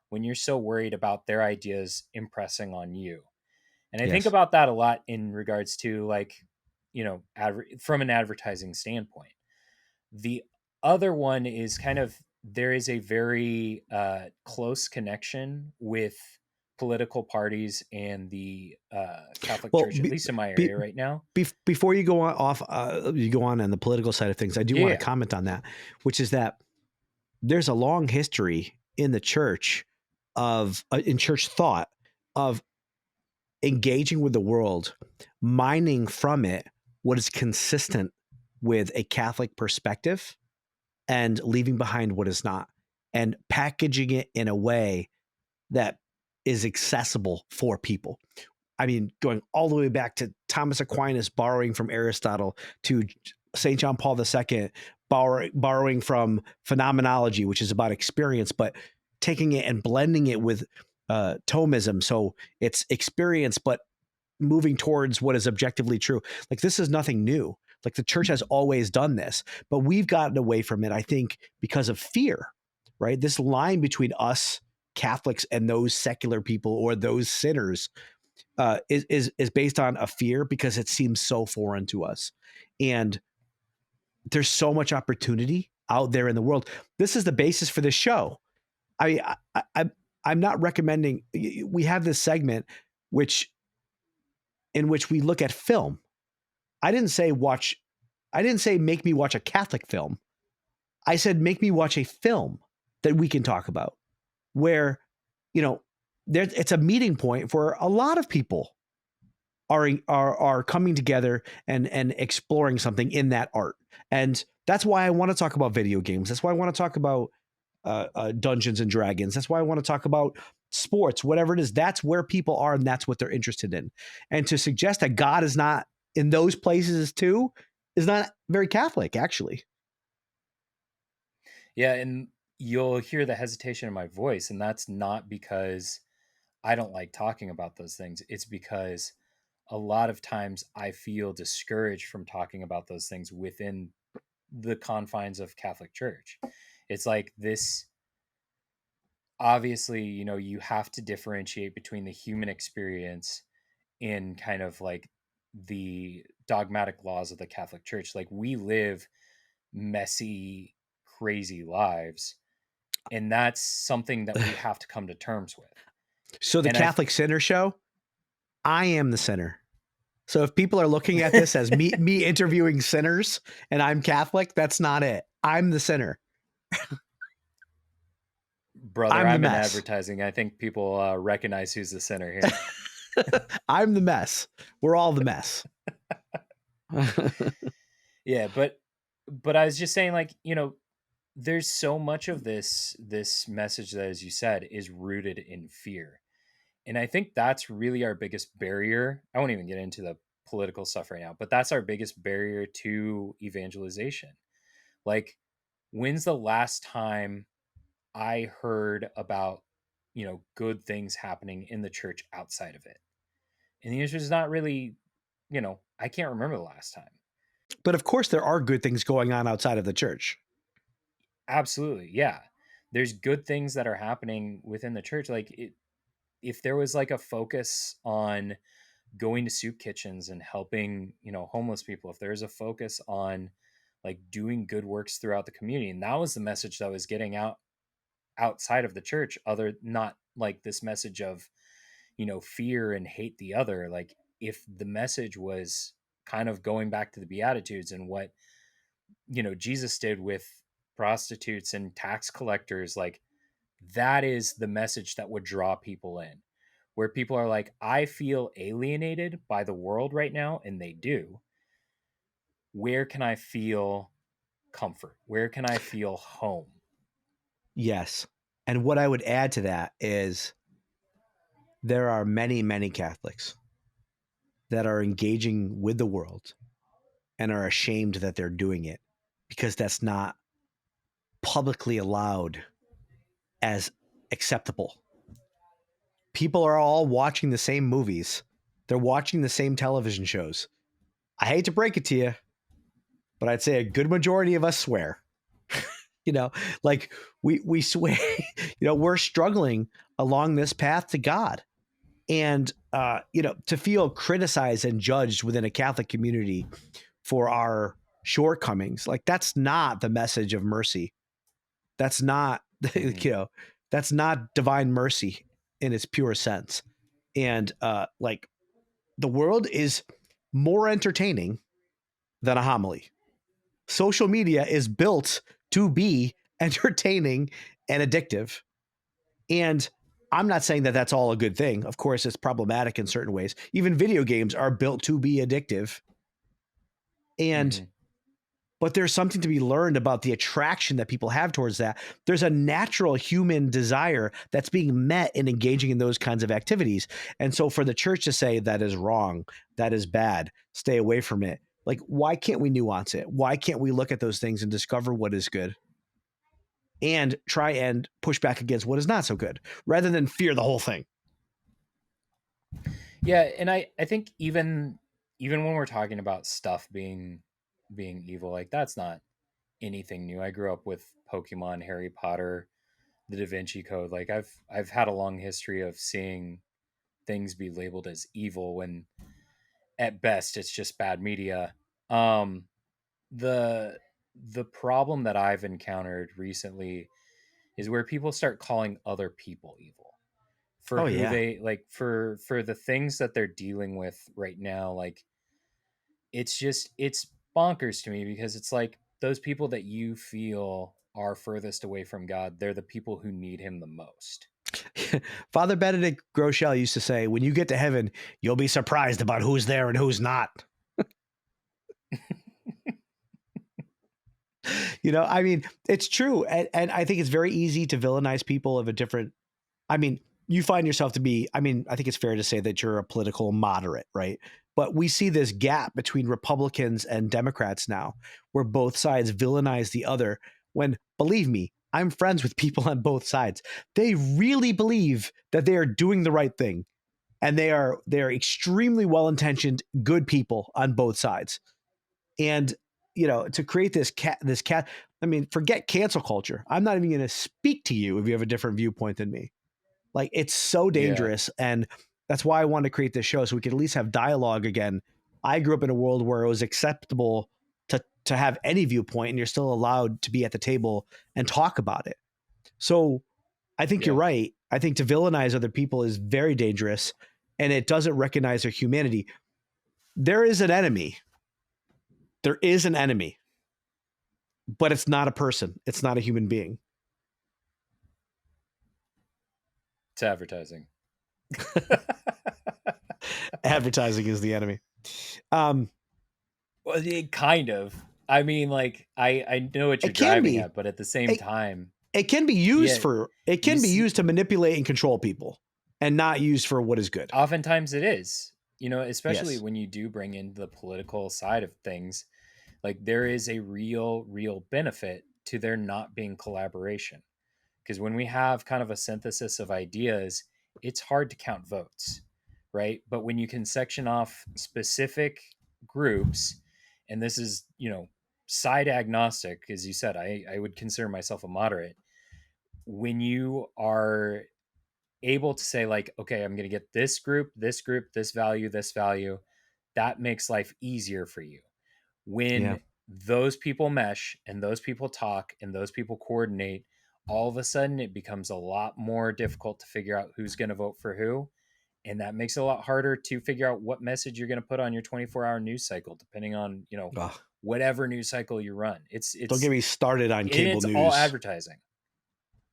when you're so worried about their ideas impressing on you? And I think Yes. about that a lot in regards to like, from an advertising standpoint. The other one is kind of there is a very close connection with political parties and the Catholic Well, Church, at least in my be, area right now. before you go you go on the political side of things, I do want Yeah. to comment on that, which is that there's a long history in the church of in church thought of engaging with the world, mining from it what is consistent with a Catholic perspective and leaving behind what is not, and packaging it in a way that is accessible for people. I mean, going all the way back to Thomas Aquinas borrowing from Aristotle to St. John Paul II borrowing from phenomenology, which is about experience, but taking it and blending it with Thomism. So it's experience, but moving towards what is objectively true. Like this is nothing new. Like the church has always done this, but we've gotten away from it, I think, because of fear, right? This line between us Catholics and those secular people or those sinners is based on a fear because it seems so foreign to us. And there's so much opportunity out there in the world. This is the basis for this show. I'm not recommending. We have this segment in which we look at film. I didn't say make me watch a Catholic film. I said make me watch a film that we can talk about where, it's a meeting point for a lot of people are coming together and exploring something in that art. And that's why I want to talk about video games. That's why I want to talk about Dungeons and Dragons. That's why I want to talk about sports, whatever it is. That's where people are, and that's what they're interested in. And to suggest that God is not in those places too is not very Catholic, actually. Yeah, and you'll hear the hesitation in my voice, and that's not because I don't like talking about those things. It's because a lot of times I feel discouraged from talking about those things within the confines of Catholic Church. It's like this obviously, you have to differentiate between the human experience in kind of like the dogmatic laws of the Catholic Church. Like we live messy, crazy lives, and that's something that we have to come to terms with. So the And Catholic Sinner Show, I am the sinner. So if people are looking at this as me interviewing sinners and I'm Catholic, that's not it. I'm the sinner. brother, I'm the I'm in mess. advertising. I think people recognize who's the sinner here. I'm the mess. We're all the mess. Yeah, but I was just saying, like, there's so much of this message that, as you said, is rooted in fear. And I think that's really our biggest barrier. I won't even get into the political stuff right now, but that's our biggest barrier to evangelization. Like, when's the last time I heard about, good things happening in the church outside of it? And the answer is not really, I can't remember the last time. But of course, there are good things going on outside of the church. Absolutely. Yeah. There's good things that are happening within the church. Like, if there was like a focus on going to soup kitchens and helping, homeless people, if there's a focus on like doing good works throughout the community, and that was the message that was getting out outside of the church, other not like this message of, fear and hate the other. Like, if the message was kind of going back to the Beatitudes and what, Jesus did with prostitutes and tax collectors, like, that is the message that would draw people in, where people are like, I feel alienated by the world right now, and they do. Where can I feel comfort? Where can I feel home? Yes. And what I would add to that is there are many, many Catholics that are engaging with the world and are ashamed that they're doing it because that's not publicly allowed as acceptable. People are all watching the same movies. They're watching the same television shows. I hate to break it to you, but I'd say a good majority of us swear. Like we swear, we're struggling along this path to God. And to feel criticized and judged within a Catholic community for our shortcomings, like that's not the message of mercy. That's not, that's not divine mercy in its pure sense. And like the world is more entertaining than a homily. Social media is built to be entertaining and addictive. And I'm not saying that that's all a good thing. Of course, it's problematic in certain ways. Even video games are built to be addictive. And but there's something to be learned about the attraction that people have towards that. There's a natural human desire that's being met in engaging in those kinds of activities. And so for the church to say that is wrong, that is bad, stay away from it. Like, why can't we nuance it? Why can't we look at those things and discover what is good and try and push back against what is not so good rather than fear the whole thing? Yeah, and I think even when we're talking about stuff being evil, like, that's not anything new. I grew up with Pokemon, Harry Potter, the Da Vinci Code. Like, I've had a long history of seeing things be labeled as evil when at best it's just bad media. The problem that I've encountered recently is where people start calling other people evil for Oh, who yeah. they like, for the things that they're dealing with right now. Like, it's bonkers to me, because it's like, those people that you feel are furthest away from God, they're the people who need him the most. Father Benedict Groeschel used to say, when you get to heaven, you'll be surprised about who's there and who's not. I mean, it's true. And I think it's very easy to villainize people of a different, you find yourself to be, I think it's fair to say that you're a political moderate, right? But we see this gap between Republicans and Democrats now, where both sides villainize the other when, believe me, I'm friends with people on both sides. They really believe that they are doing the right thing. And they're extremely well-intentioned, good people on both sides. And, to create this forget cancel culture. I'm not even going to speak to you if you have a different viewpoint than me. Like, it's so dangerous. Yeah. And that's why I wanted to create this show, so we could at least have dialogue again. I grew up in a world where it was acceptable to have any viewpoint, and you're still allowed to be at the table and talk about it. So I think you're right. I think to villainize other people is very dangerous, and it doesn't recognize their humanity. There is an enemy. There is an enemy, but it's not a person. It's not a human being. It's advertising. Advertising is the enemy. Well, kind of. I mean, like, I know what you're driving at, but at the same time, it can be used used to manipulate and control people, and not used for what is good. Oftentimes it is, especially when you do bring in the political side of things. Like, there is a real benefit to there not being collaboration, because when we have kind of a synthesis of ideas, it's hard to count votes, right? But when you can section off specific groups, and this is, side agnostic, as you said, I would consider myself a moderate. When you are able to say, like, okay, I'm going to get this group, this value, that makes life easier for you. When those people mesh and those people talk and those people coordinate, all of a sudden it becomes a lot more difficult to figure out who's going to vote for who. And that makes it a lot harder to figure out what message you're going to put on your 24-hour news cycle, depending on, Ugh, whatever news cycle you run. don't get me started on And cable it's all news. advertising.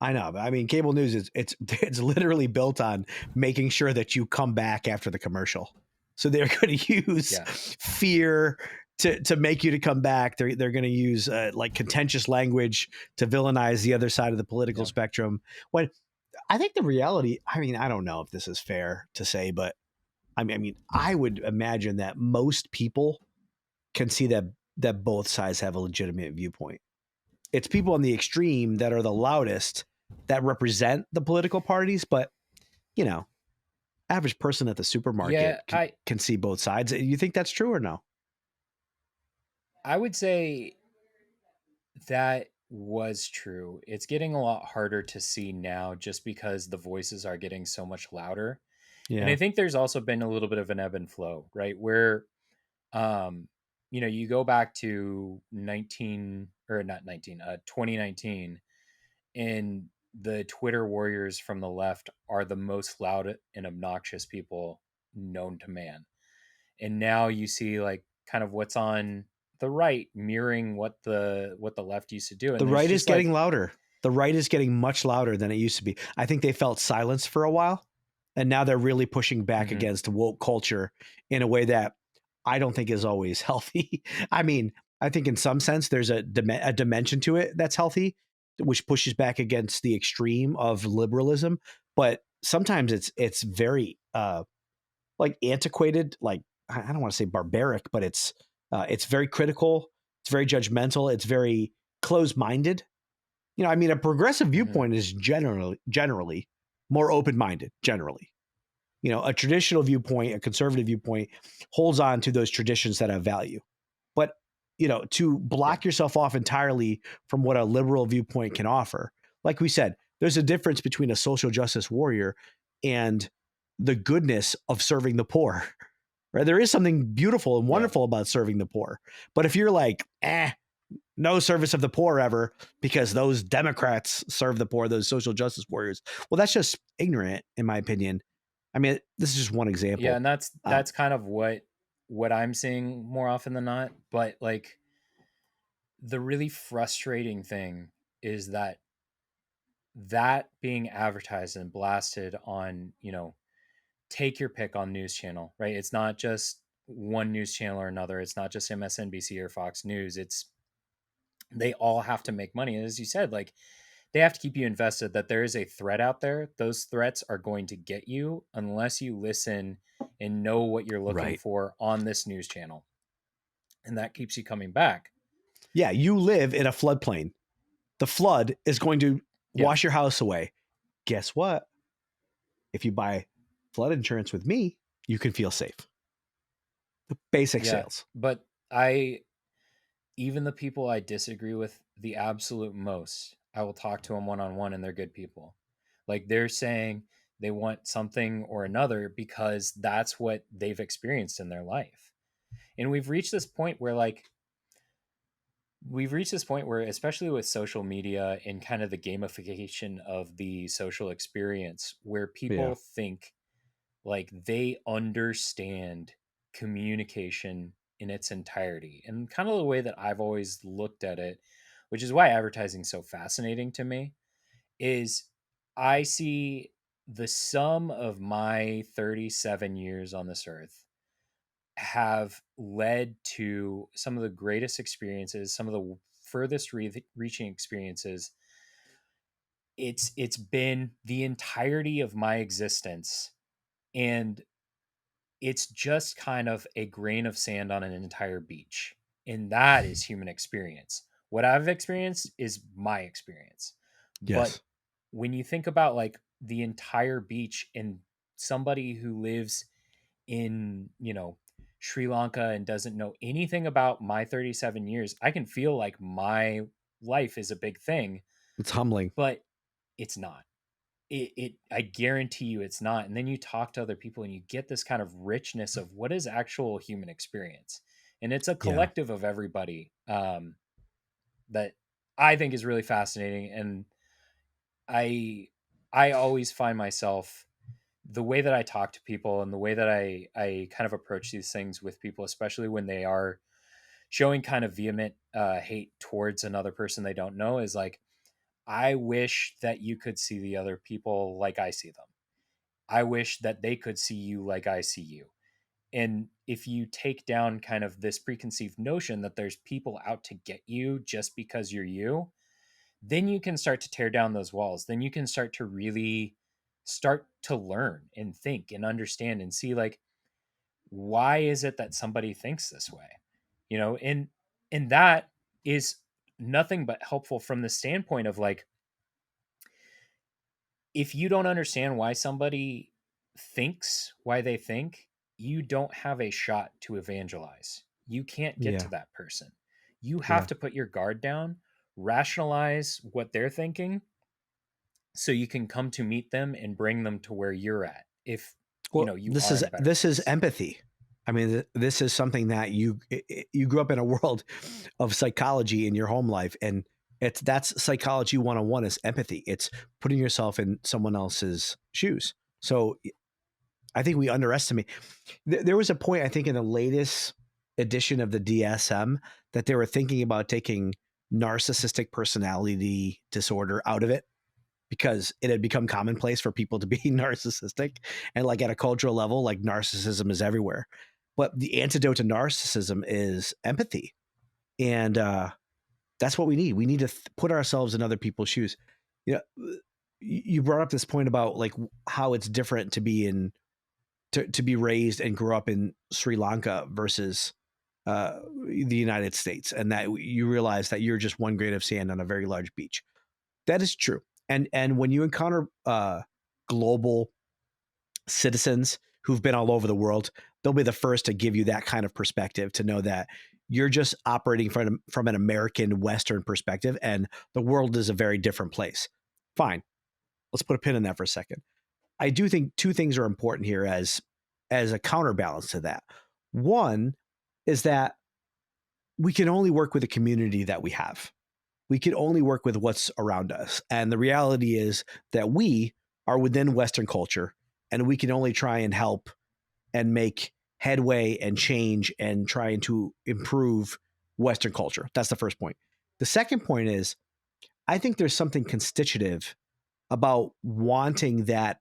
I know, but I mean, cable news is it's literally built on making sure that you come back after the commercial. So they're going to use fear to make you to come back. They're going to use like contentious language to villainize the other side of the political spectrum. When I think the reality, I mean, I don't know if this is fair to say, but I mean, I would imagine that most people can see that both sides have a legitimate viewpoint. It's people on the extreme that are the loudest that represent the political parties, but you know, average person at the supermarket can see both sides. You think that's true or no? I would say that was true. It's getting a lot harder to see now just because the voices are getting so much louder. Yeah. And I think there's also been a little bit of an ebb and flow, right? Where you go back to 2019, and the Twitter warriors from the left are the most loud and obnoxious people known to man. And now you see like kind of what's on the right mirroring what the left used to do. And the right is getting louder. The right is getting much louder than it used to be. I think they felt silence for a while, and now they're really pushing back against woke culture in a way that I don't think is always healthy. I mean, I think in some sense there's a dimension to it that's healthy, which pushes back against the extreme of liberalism. But sometimes it's very like antiquated. Like I don't want to say barbaric, but it's very critical. It's very judgmental. It's very closed-minded. I mean, a progressive viewpoint is generally more open-minded. Generally, a traditional viewpoint, a conservative viewpoint holds on to those traditions that have value. But, to block yourself off entirely from what a liberal viewpoint can offer, like we said, there's a difference between a social justice warrior and the goodness of serving the poor, right? There is something beautiful and wonderful about serving the poor. But if you're like, no service of the poor ever because those Democrats serve the poor, those social justice warriors, well, that's just ignorant, in my opinion. I mean, this is just one example. Yeah, and that's kind of what I'm seeing more often than not. But like the really frustrating thing is that being advertised and blasted on, take your pick on news channel, right? It's not just one news channel or another. It's not just MSNBC or Fox News. They all have to make money. And as you said, like they have to keep you invested that there is a threat out there. Those threats are going to get you unless you listen and know what you're looking for on this news channel. And that keeps you coming back. Yeah, you live in a floodplain. The flood is going to wash your house away. Guess what? If you buy flood insurance with me, you can feel safe. The basic sales. But even the people I disagree with the absolute most, I will talk to them one-on-one and they're good people. Like they're saying they want something or another because that's what they've experienced in their life. And we've reached this point where especially with social media and kind of the gamification of the social experience, where people think like they understand communication in its entirety. And kind of the way that I've always looked at it, which is why advertising is so fascinating to me, is I see the sum of my 37 years on this earth have led to some of the greatest experiences, some of the furthest reaching experiences. It's been the entirety of my existence, and it's just kind of a grain of sand on an entire beach. And that is human experience. What I've experienced is my experience. Yes. But when you think about like the entire beach and somebody who lives in, Sri Lanka and doesn't know anything about my 37 years, I can feel like my life is a big thing. It's humbling. But it's not. I guarantee you it's not. And then you talk to other people and you get this kind of richness of what is actual human experience. And it's a collective of everybody that I think is really fascinating. And I always find myself the way that I talk to people and the way that I kind of approach these things with people, especially when they are showing kind of vehement hate towards another person they don't know, is like, I wish that you could see the other people like I see them. I wish that they could see you like I see you. And if you take down kind of this preconceived notion that there's people out to get you just because you're you, then you can start to tear down those walls. Then you can start to really start to learn and think and understand and see, like, why is it that somebody thinks this way? And that is nothing but helpful from the standpoint of, like, if you don't understand why somebody thinks why they think, you don't have a shot to evangelize. You can't get Yeah. to that person. You have Yeah. to put your guard down, rationalize what they're thinking, so you can come to meet them and bring them to where you're at. If Well, you this are is in a better this is place. empathy. I mean, this is something that you grew up in a world of psychology in your home life, and that's psychology 101 is empathy. It's putting yourself in someone else's shoes. So I think we underestimate. There was a point, I think, in the latest edition of the DSM that they were thinking about taking narcissistic personality disorder out of it because it had become commonplace for people to be narcissistic. And like at a cultural level, like narcissism is everywhere. But the antidote to narcissism is empathy. And that's what we need. We need to put ourselves in other people's shoes. You know, you brought up this point about like how it's different to be to be raised and grow up in Sri Lanka versus the United States, and that you realize that you're just one grain of sand on a very large beach. That is true. And when you encounter global citizens who've been all over the world, they'll be the first to give you that kind of perspective, to know that you're just operating from an American Western perspective, and the world is a very different place. Fine. Let's put a pin in that for a second. I do think two things are important here as a counterbalance to that. One is that we can only work with the community that we have. We can only work with what's around us. And the reality is that we are within Western culture, and we can only try and help and make headway and change and trying to improve Western culture. That's the first point. The second point is, I think there's something constitutive about wanting that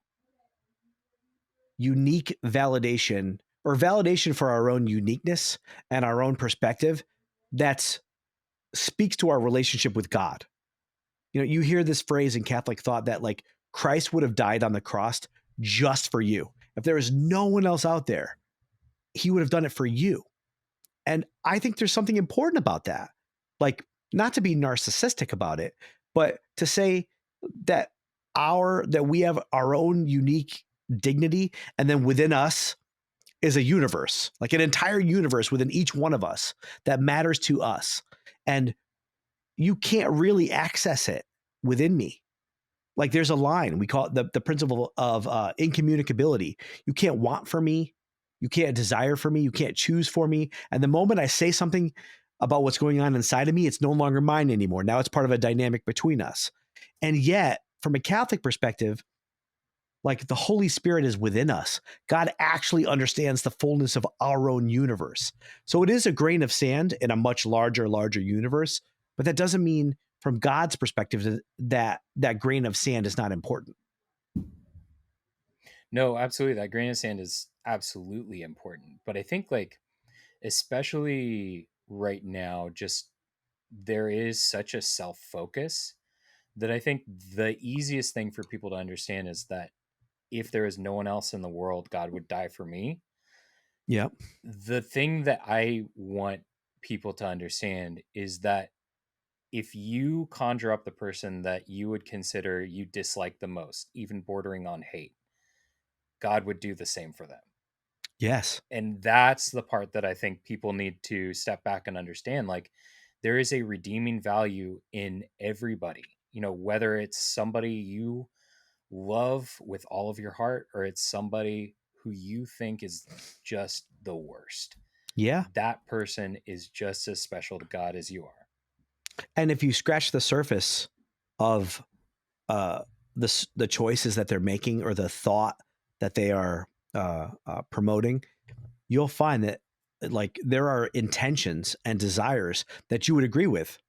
unique validation, or validation for our own uniqueness and our own perspective, that speaks to our relationship with God. You know, you hear this phrase in Catholic thought that like Christ would have died on the cross just for you. If there is no one else out there, he would have done it for you. And I think there's something important about that. Like, not to be narcissistic about it, but to say that that we have our own unique dignity, and then within us is a universe, like an entire universe within each one of us that matters to us. And you can't really access it within me. Like, there's a line, we call it the principle of incommunicability. You can't want for me. You can't desire for me. You can't choose for me. And the moment I say something about what's going on inside of me, it's no longer mine anymore. Now it's part of a dynamic between us. And yet, from a Catholic perspective, like, the Holy Spirit is within us. God actually understands the fullness of our own universe. So it is a grain of sand in a much larger universe, but that doesn't mean from God's perspective that grain of sand is not important. No, absolutely. That grain of sand is absolutely important. But I think, like, especially right now, just there is such a self focus that I think the easiest thing for people to understand is that if there is no one else in the world, God would die for me. Yeah. The thing that I want people to understand is that if you conjure up the person that you would consider you dislike the most, even bordering on hate, God would do the same for them. Yes. And that's the part that I think people need to step back and understand. Like, there is a redeeming value in everybody, whether it's somebody you love with all of your heart or it's somebody who you think is just the worst. Yeah. That person is just as special to God as you are. And if you scratch the surface of the choices that they're making, or the thought that they are promoting, you'll find that like there are intentions and desires that you would agree with,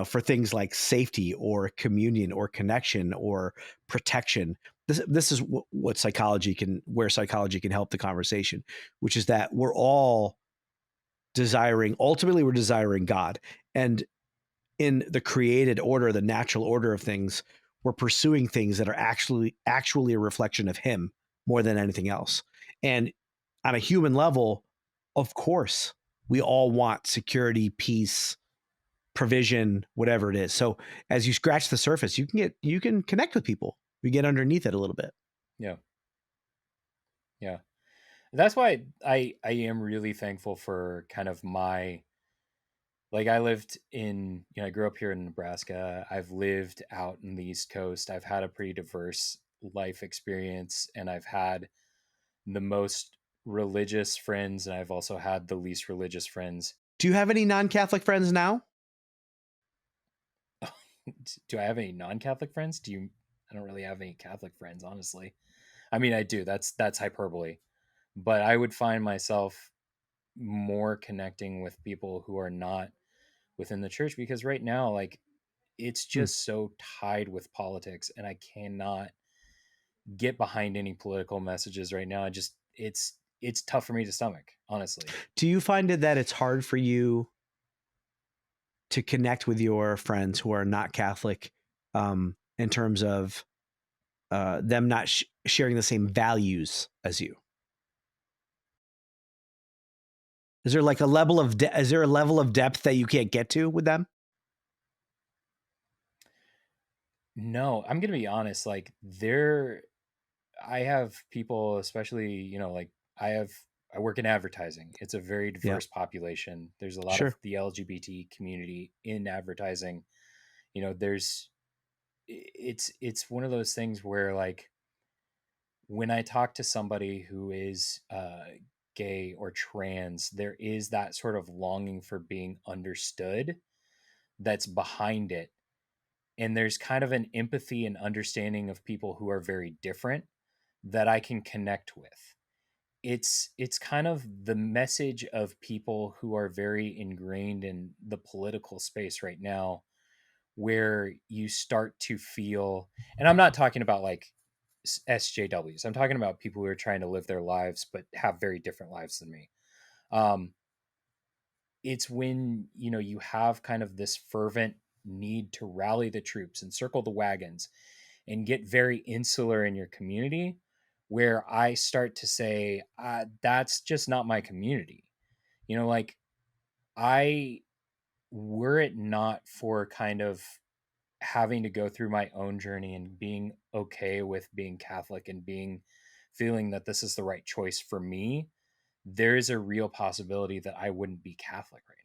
for things like safety or communion or connection or protection. This is what psychology can, where psychology can help the conversation, which is that we're all ultimately we're desiring God. And in the created order, the natural order of things, we're pursuing things that are actually a reflection of him more than anything else. And on a human level, of course, we all want security, peace, provision, whatever it is. So as you scratch the surface, you can connect with people. You get underneath it a little bit. Yeah. Yeah. That's why I am really thankful for kind of my, like, I lived in, I grew up here in Nebraska. I've lived out in the East Coast. I've had a pretty diverse life experience, and I've had the most religious friends, and I've also had the least religious friends. Do you have any non-Catholic friends now? Do I have any non-Catholic friends? I don't really have any Catholic friends, honestly. I mean, I do. That's hyperbole. But I would find myself more connecting with people who are not within the church, because right now, like, it's just so tied with politics, and I cannot get behind any political messages right now. It's tough for me to stomach, honestly. Do you find it that it's hard for you to connect with your friends who are not Catholic, in terms of them not sharing the same values as you? Is there like a level of depth that you can't get to with them? No, I'm gonna be honest. Like, I have people, especially, like, I work in advertising. It's a very Yeah, diverse population. There's a lot of sure. the LGBT community in advertising. There's it's one of those things where, like, when I talk to somebody who is gay or trans, there is that sort of longing for being understood that's behind it. And there's kind of an empathy and understanding of people who are very different that I can connect with. It's kind of the message of people who are very ingrained in the political space right now, where you start to feel, and I'm not talking about like SJWs. I'm talking about people who are trying to live their lives but have very different lives than me. Um, it's when you have kind of this fervent need to rally the troops and circle the wagons and get very insular in your community, where I start to say, that's just not my community. Like, I were it not for kind of having to go through my own journey and being okay with being Catholic and feeling that this is the right choice for me, there is a real possibility that I wouldn't be Catholic right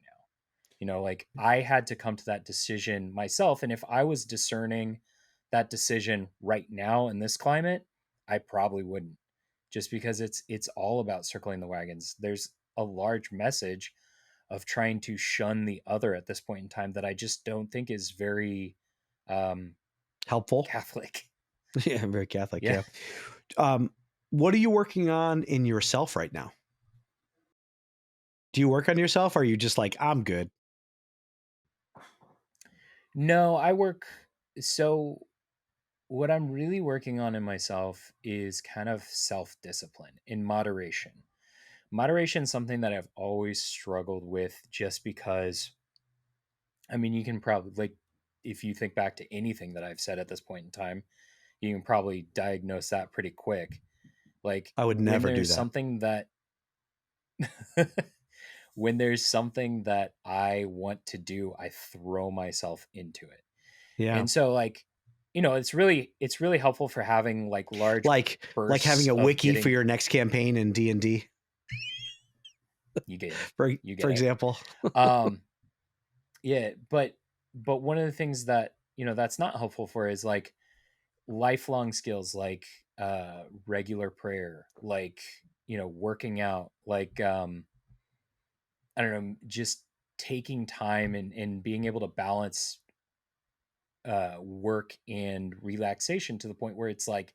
now. Like, I had to come to that decision myself. And if I was discerning that decision right now in this climate, I probably wouldn't, just because it's all about circling the wagons. There's a large message of trying to shun the other at this point in time that I just don't think is very um, Helpful. Catholic. Yeah, I'm very Catholic. Yeah. Yeah. What are you working on in yourself right now? Do you work on yourself? Or are you just like, I'm good? No, so what I'm really working on in myself is kind of self-discipline in moderation. Moderation is something that I've always struggled with, just because, I mean, you can probably, like, if you think back to anything that I've said at this point in time, you can probably diagnose that pretty quick. Like, I would when never do there's that. something that when there's something that I want to do, I throw myself into it. Yeah. And so, like, it's really helpful for having like large Like bursts having a of wiki for getting, your next campaign in D&D, you get it. for You for get it. example. Um yeah, but one of the things that, that's not helpful for is like lifelong skills, like regular prayer, like, working out, like I don't know, just taking time and being able to balance work and relaxation to the point where it's like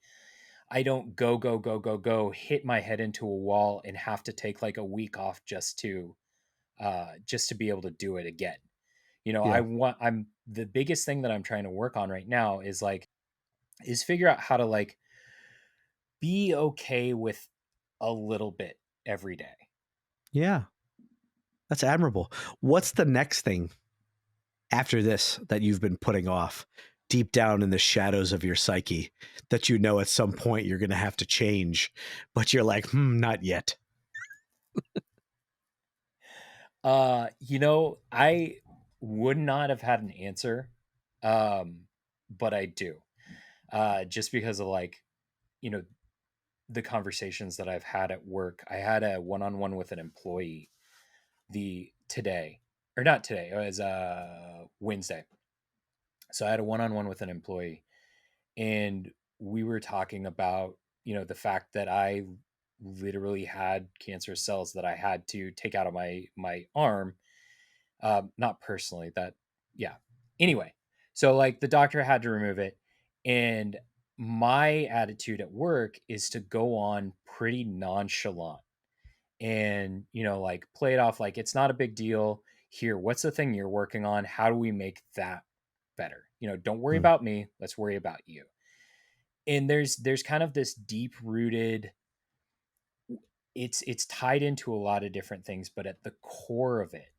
I don't go, hit my head into a wall and have to take like a week off just to be able to do it again. You know, Yeah. I'm the biggest thing that I'm trying to work on right now is figure out how to like be okay with a little bit every day. Yeah. That's admirable. What's the next thing after this that you've been putting off deep down in the shadows of your psyche that you know at some point you're going to have to change, but you're like, not yet? You know, I would not have had an answer, but I do. Just because of like, you know, the conversations that I've had at work. I had a one-on-one with an employee today, or not today, it was Wednesday. So I had a one-on-one with an employee, and we were talking about, you know, the fact that I literally had cancerous cells that I had to take out of my arm. Not personally, that, yeah. Anyway, so like the doctor had to remove it, and my attitude at work is to go on pretty nonchalant and, you know, like play it off like it's not a big deal. Here, what's the thing you're working on? How do we make that better? You know, don't worry Mm. about me, let's worry about you. And there's kind of this deep rooted, it's tied into a lot of different things, but at the core of it,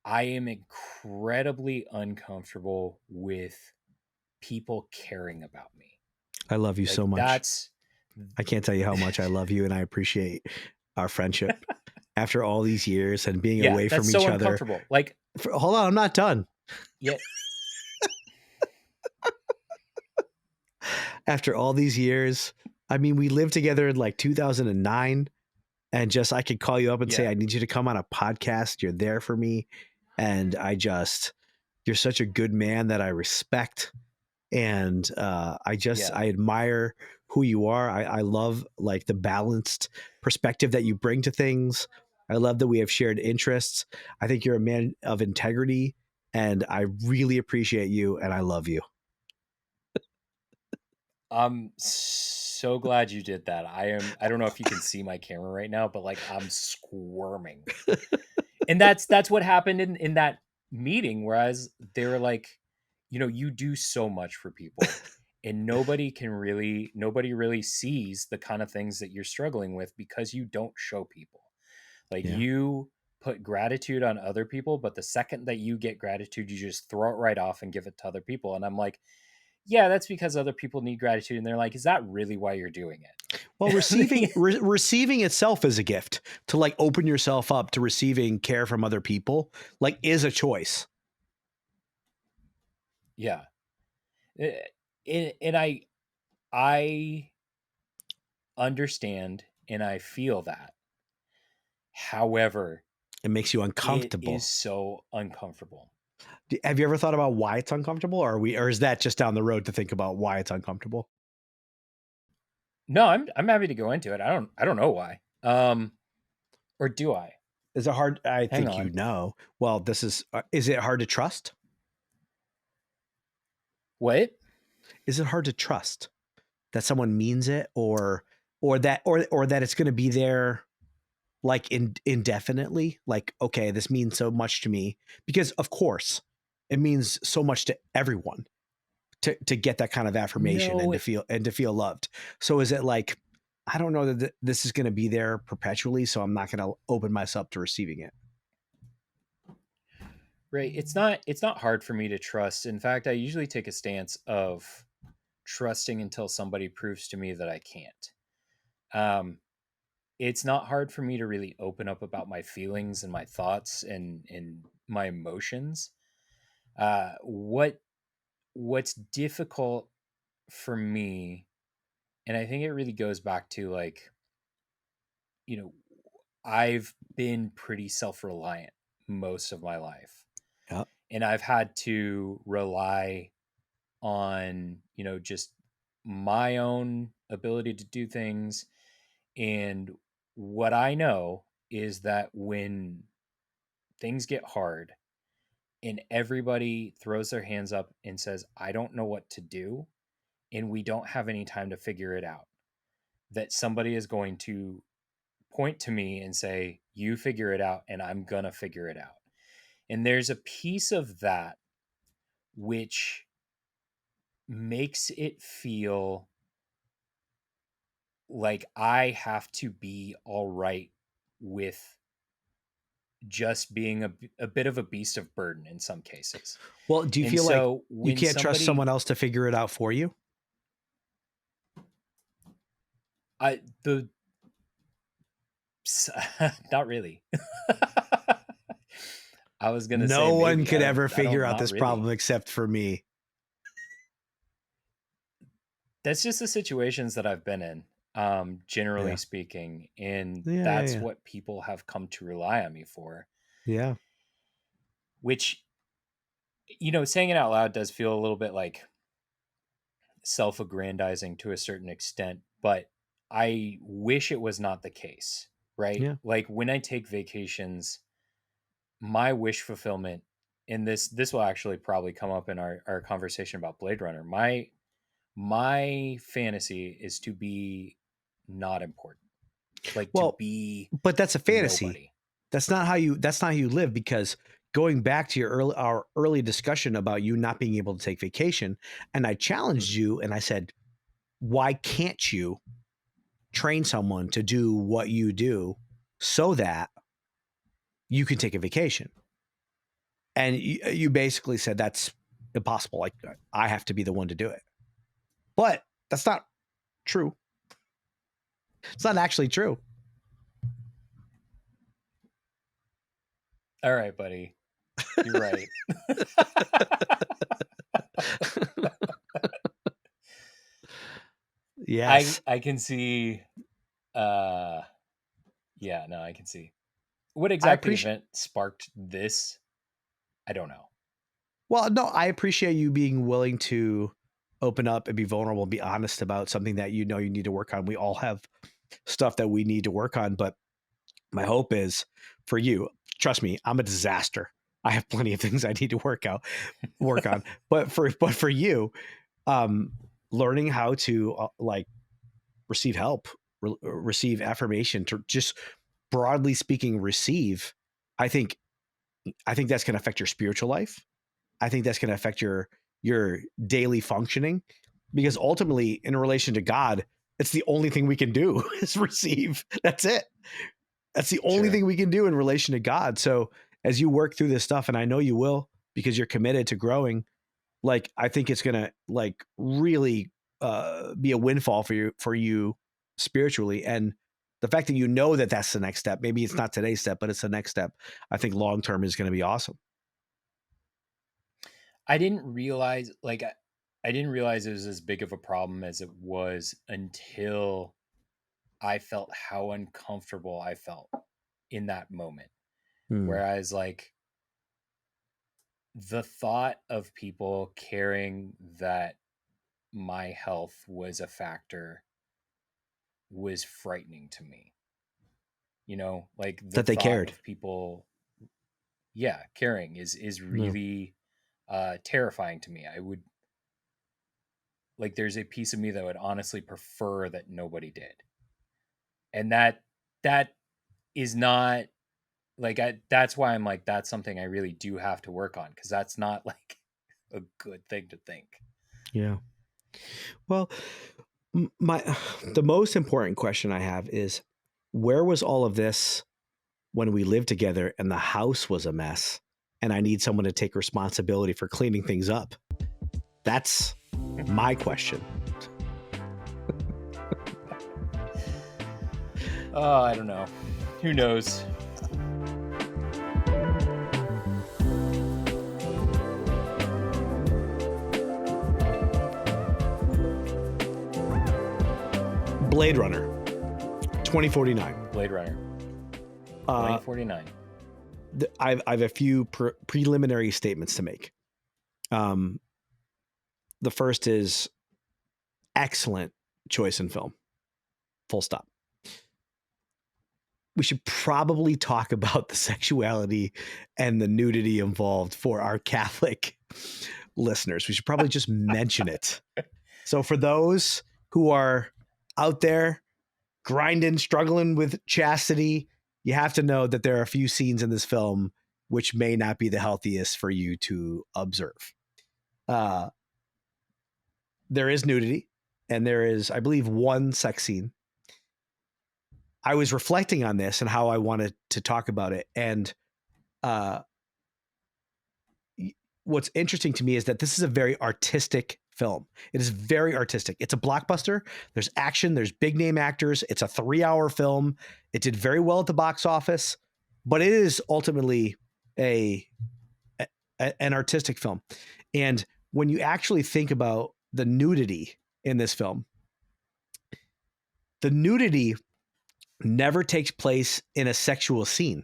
I am incredibly uncomfortable with people caring about me. I love you Like so much. that's I can't tell you how much I love you and I appreciate our friendship after all these years and being yeah, away that's from so each other. uncomfortable. Like, Hold on, I'm not done. yeah, After all these years, I mean, we lived together in like 2009, and just I could call you up and say, yeah, I need you to come on a podcast. You're there for me. And you're such a good man that I respect. And yeah. I admire who you are. I love like the balanced perspective that you bring to things. I love that we have shared interests. I think you're a man of integrity, and I really appreciate you, and I love you. I'm so glad you did that. I don't know if you can see my camera right now, but like I'm squirming. And that's what happened in that meeting, whereas they were like, you know, you do so much for people, and nobody really sees the kind of things that you're struggling with because you don't show people. Like Yeah. you put gratitude on other people, but the second that you get gratitude, you just throw it right off and give it to other people. And I'm like, yeah, that's because other people need gratitude. And they're like, is that really why you're doing Well, it? receiving itself is a gift. To like open yourself up to receiving care from other people, like, is a choice. Yeah. And I understand and I feel that. However, It makes you it is uncomfortable. so uncomfortable. Have you ever thought about why it's uncomfortable, or is that just down the road to think about why it's uncomfortable? No, I'm happy to go into it. I don't know why. Or do I? Is it hard? I Hang think you on. know. Well, is it hard to trust? What? Is it hard to trust that someone means it, or that it's going to be there like indefinitely? Like, okay, this means so much to me because, of course, it means so much to everyone to get that kind of affirmation No, and to feel loved. So is it like, I don't know that this is going to be there perpetually, so I'm not going to open myself to receiving it. right. It's not hard for me to trust. In fact, I usually take a stance of trusting until somebody proves to me that I can't. Um, it's not hard for me to really open up about my feelings and my thoughts and my emotions. What's difficult for me, and I think it really goes back to like, you know, I've been pretty self-reliant most of my life, Yeah. and I've had to rely on, you know, just my own ability to do things. And what I know is that when things get hard and everybody throws their hands up and says, I don't know what to do, and we don't have any time to figure it out, that somebody is going to point to me and say, you figure it out, and I'm going to figure it out. And there's a piece of that which makes it feel like I have to be all right with just being a bit of a beast of burden in some cases. Well, do you And feel like so you when can't trust someone else to figure it out for you? Not really. I was going to say No one maybe. could I ever don't- figure out not this really. problem except for me. That's just the situations that I've been in, generally Yeah. speaking. And Yeah, that's yeah. what people have come to rely on me for, Yeah. which, saying it out loud does feel a little bit like self-aggrandizing to a certain extent, but I wish it was not the case, right? Yeah. Like when I take vacations, my wish fulfillment, and this will actually probably come up in our conversation about Bladerunner. My fantasy is to be not important, like to Well, be but that's a fantasy. nobody. That's not how you live, because going back to our early discussion about you not being able to take vacation, and I challenged you and I said, why can't you train someone to do what you do so that you can take a vacation? And you basically said that's impossible. Like, I have to be the one to do it. But that's not true. It's not actually true. All right, buddy. You're right. Yes. I can see. Yeah, no, I can see. What exactly event sparked this? I don't know. Well, no, I appreciate you being willing to open up and be vulnerable and be honest about something that you need to work on. We all have stuff that we need to work on, but my hope is for you, trust me, I'm a disaster. I have plenty of things I need to work on. But for you, learning how to receive help, receive affirmation, to just broadly speaking, receive, I think that's going to affect your spiritual life. I think that's going to affect your daily functioning, because ultimately, in relation to God, it's the only thing we can do is receive. That's it. That's the only thing we can do in relation to God. So as you work through this stuff, and I know you will, because you're committed to growing, like, I think it's going to really be a windfall for you spiritually. And the fact that that's the next step, maybe it's not today's step, but it's the next step, I think long-term is going to be awesome. I didn't realize it was as big of a problem as it was until I felt how uncomfortable I felt in that moment. Whereas the thought of people caring that my health was a factor was frightening to me. That they cared. Of people, caring is really terrifying to me. I would there's a piece of me that would honestly prefer that nobody did, and that is not that's why I'm that's something I really do have to work on, because that's not a good thing to think. Yeah. Well, the most important question I have is, where was all of this when we lived together and the house was a mess and I need someone to take responsibility for cleaning things up? That's my question. Oh, I don't know. Who knows? Bladerunner 2049. Bladerunner 2049. I have a few preliminary statements to make. The first is excellent choice in film. Full stop. We should probably talk about the sexuality and the nudity involved for our Catholic listeners. We should probably just mention it. So for those who are out there grinding, struggling with chastity, you have to know that there are a few scenes in this film which may not be the healthiest for you to observe. There is nudity, and there is, I believe, one sex scene. I was reflecting on this and how I wanted to talk about it. And what's interesting to me is that this is a very artistic film. It is very artistic. It's a blockbuster. There's action. There's big name actors. It's a 3-hour film. It did very well at the box office, but it is ultimately an artistic film. And when you actually think about the nudity in this film, the nudity never takes place in a sexual scene.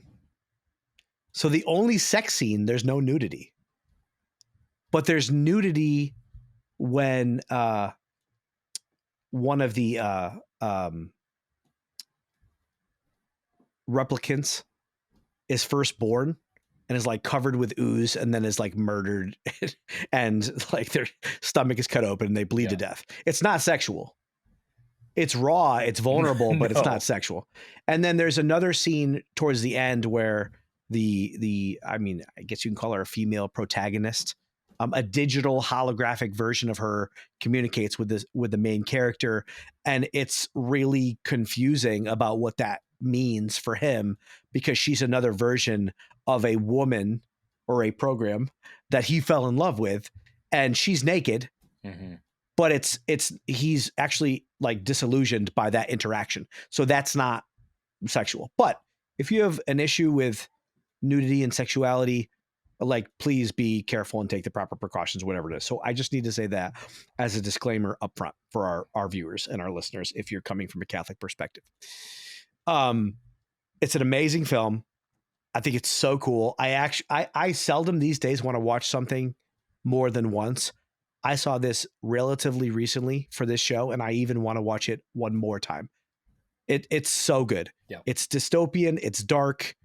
So the only sex scene, there's no nudity. But there's nudity when one of the replicants is first born and is like covered with ooze and then is like murdered and like their stomach is cut open and they bleed to death. It's not sexual. It's raw, it's vulnerable, but it's not sexual. And then there's another scene towards the end where I mean, I guess you can call her a female protagonist. A digital holographic version of her communicates with the main character, and it's really confusing about what that means for him because she's another version of a woman or a program that he fell in love with, and she's naked. Mm-hmm. But he's actually like disillusioned by that interaction. So that's not sexual. But if you have an issue with nudity and sexuality, like, please be careful and take the proper precautions, whatever it is. So I just need to say that as a disclaimer up front for our viewers and our listeners, if you're coming from a Catholic perspective. It's an amazing film. I think it's so cool. I seldom these days want to watch something more than once. I saw this relatively recently for this show, and I even want to watch it one more time. It's so good. Yeah. It's dystopian, it's dark,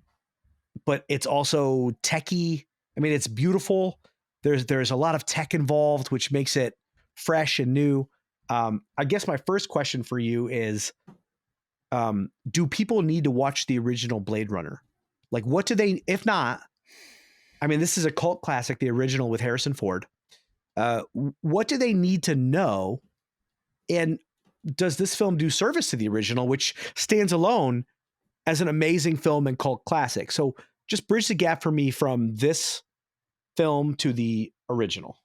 but it's also techie. I mean, it's beautiful. There's a lot of tech involved, which makes it fresh and new. I guess my first question for you is, do people need to watch the original Blade Runner? Like, what do they, if not, I mean, this is a cult classic, the original with Harrison Ford. What do they need to know? And does this film do service to the original, which stands alone as an amazing film and cult classic? So just bridge the gap for me from this film to the original.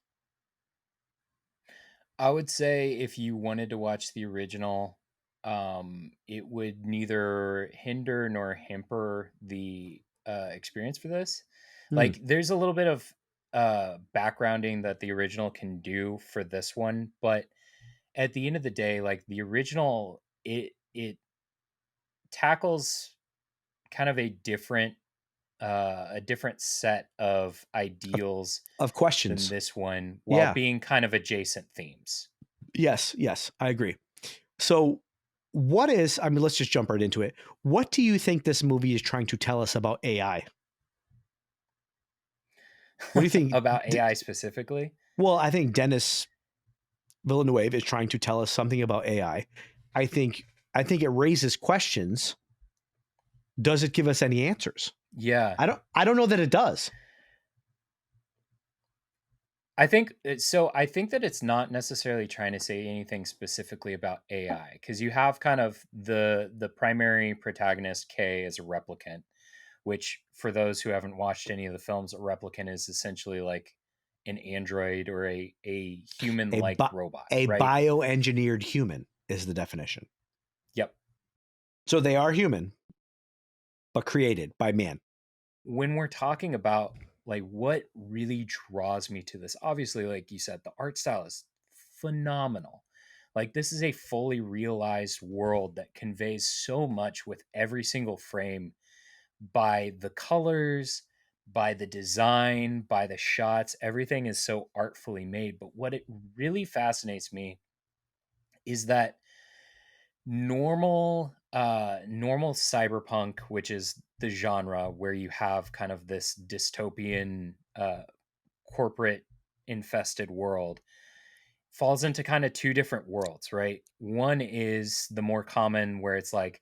I would say if you wanted to watch the original, it would neither hinder nor hamper the experience for this. Like, there's a little bit of backgrounding that the original can do for this one, but at the end of the day, like, the original, it tackles kind of a different set of ideals of questions than this one, while being kind of adjacent themes. Yes, I agree. So let's just jump right into it. What do you think this movie is trying to tell us about AI? What do you think about AI specifically? Well, I think Denis Villeneuve is trying to tell us something about AI. I think it raises questions. Does it give us any answers? Yeah. I don't know that it does. I think that it's not necessarily trying to say anything specifically about AI, because you have kind of the primary protagonist, Kay, as a replicant, which, for those who haven't watched any of the films, a replicant is essentially like an android or a human-like robot. A bioengineered human is the definition. Yep. So they are human, but created by man. When we're talking about like what really draws me to this, obviously, like you said, the art style is phenomenal. Like, this is a fully realized world that conveys so much with every single frame, by the colors, by the design, by the shots. Everything is so artfully made. But what it really fascinates me is that normal cyberpunk, which is the genre where you have kind of this dystopian corporate infested world, falls into kind of two different worlds, right? One is the more common, where it's like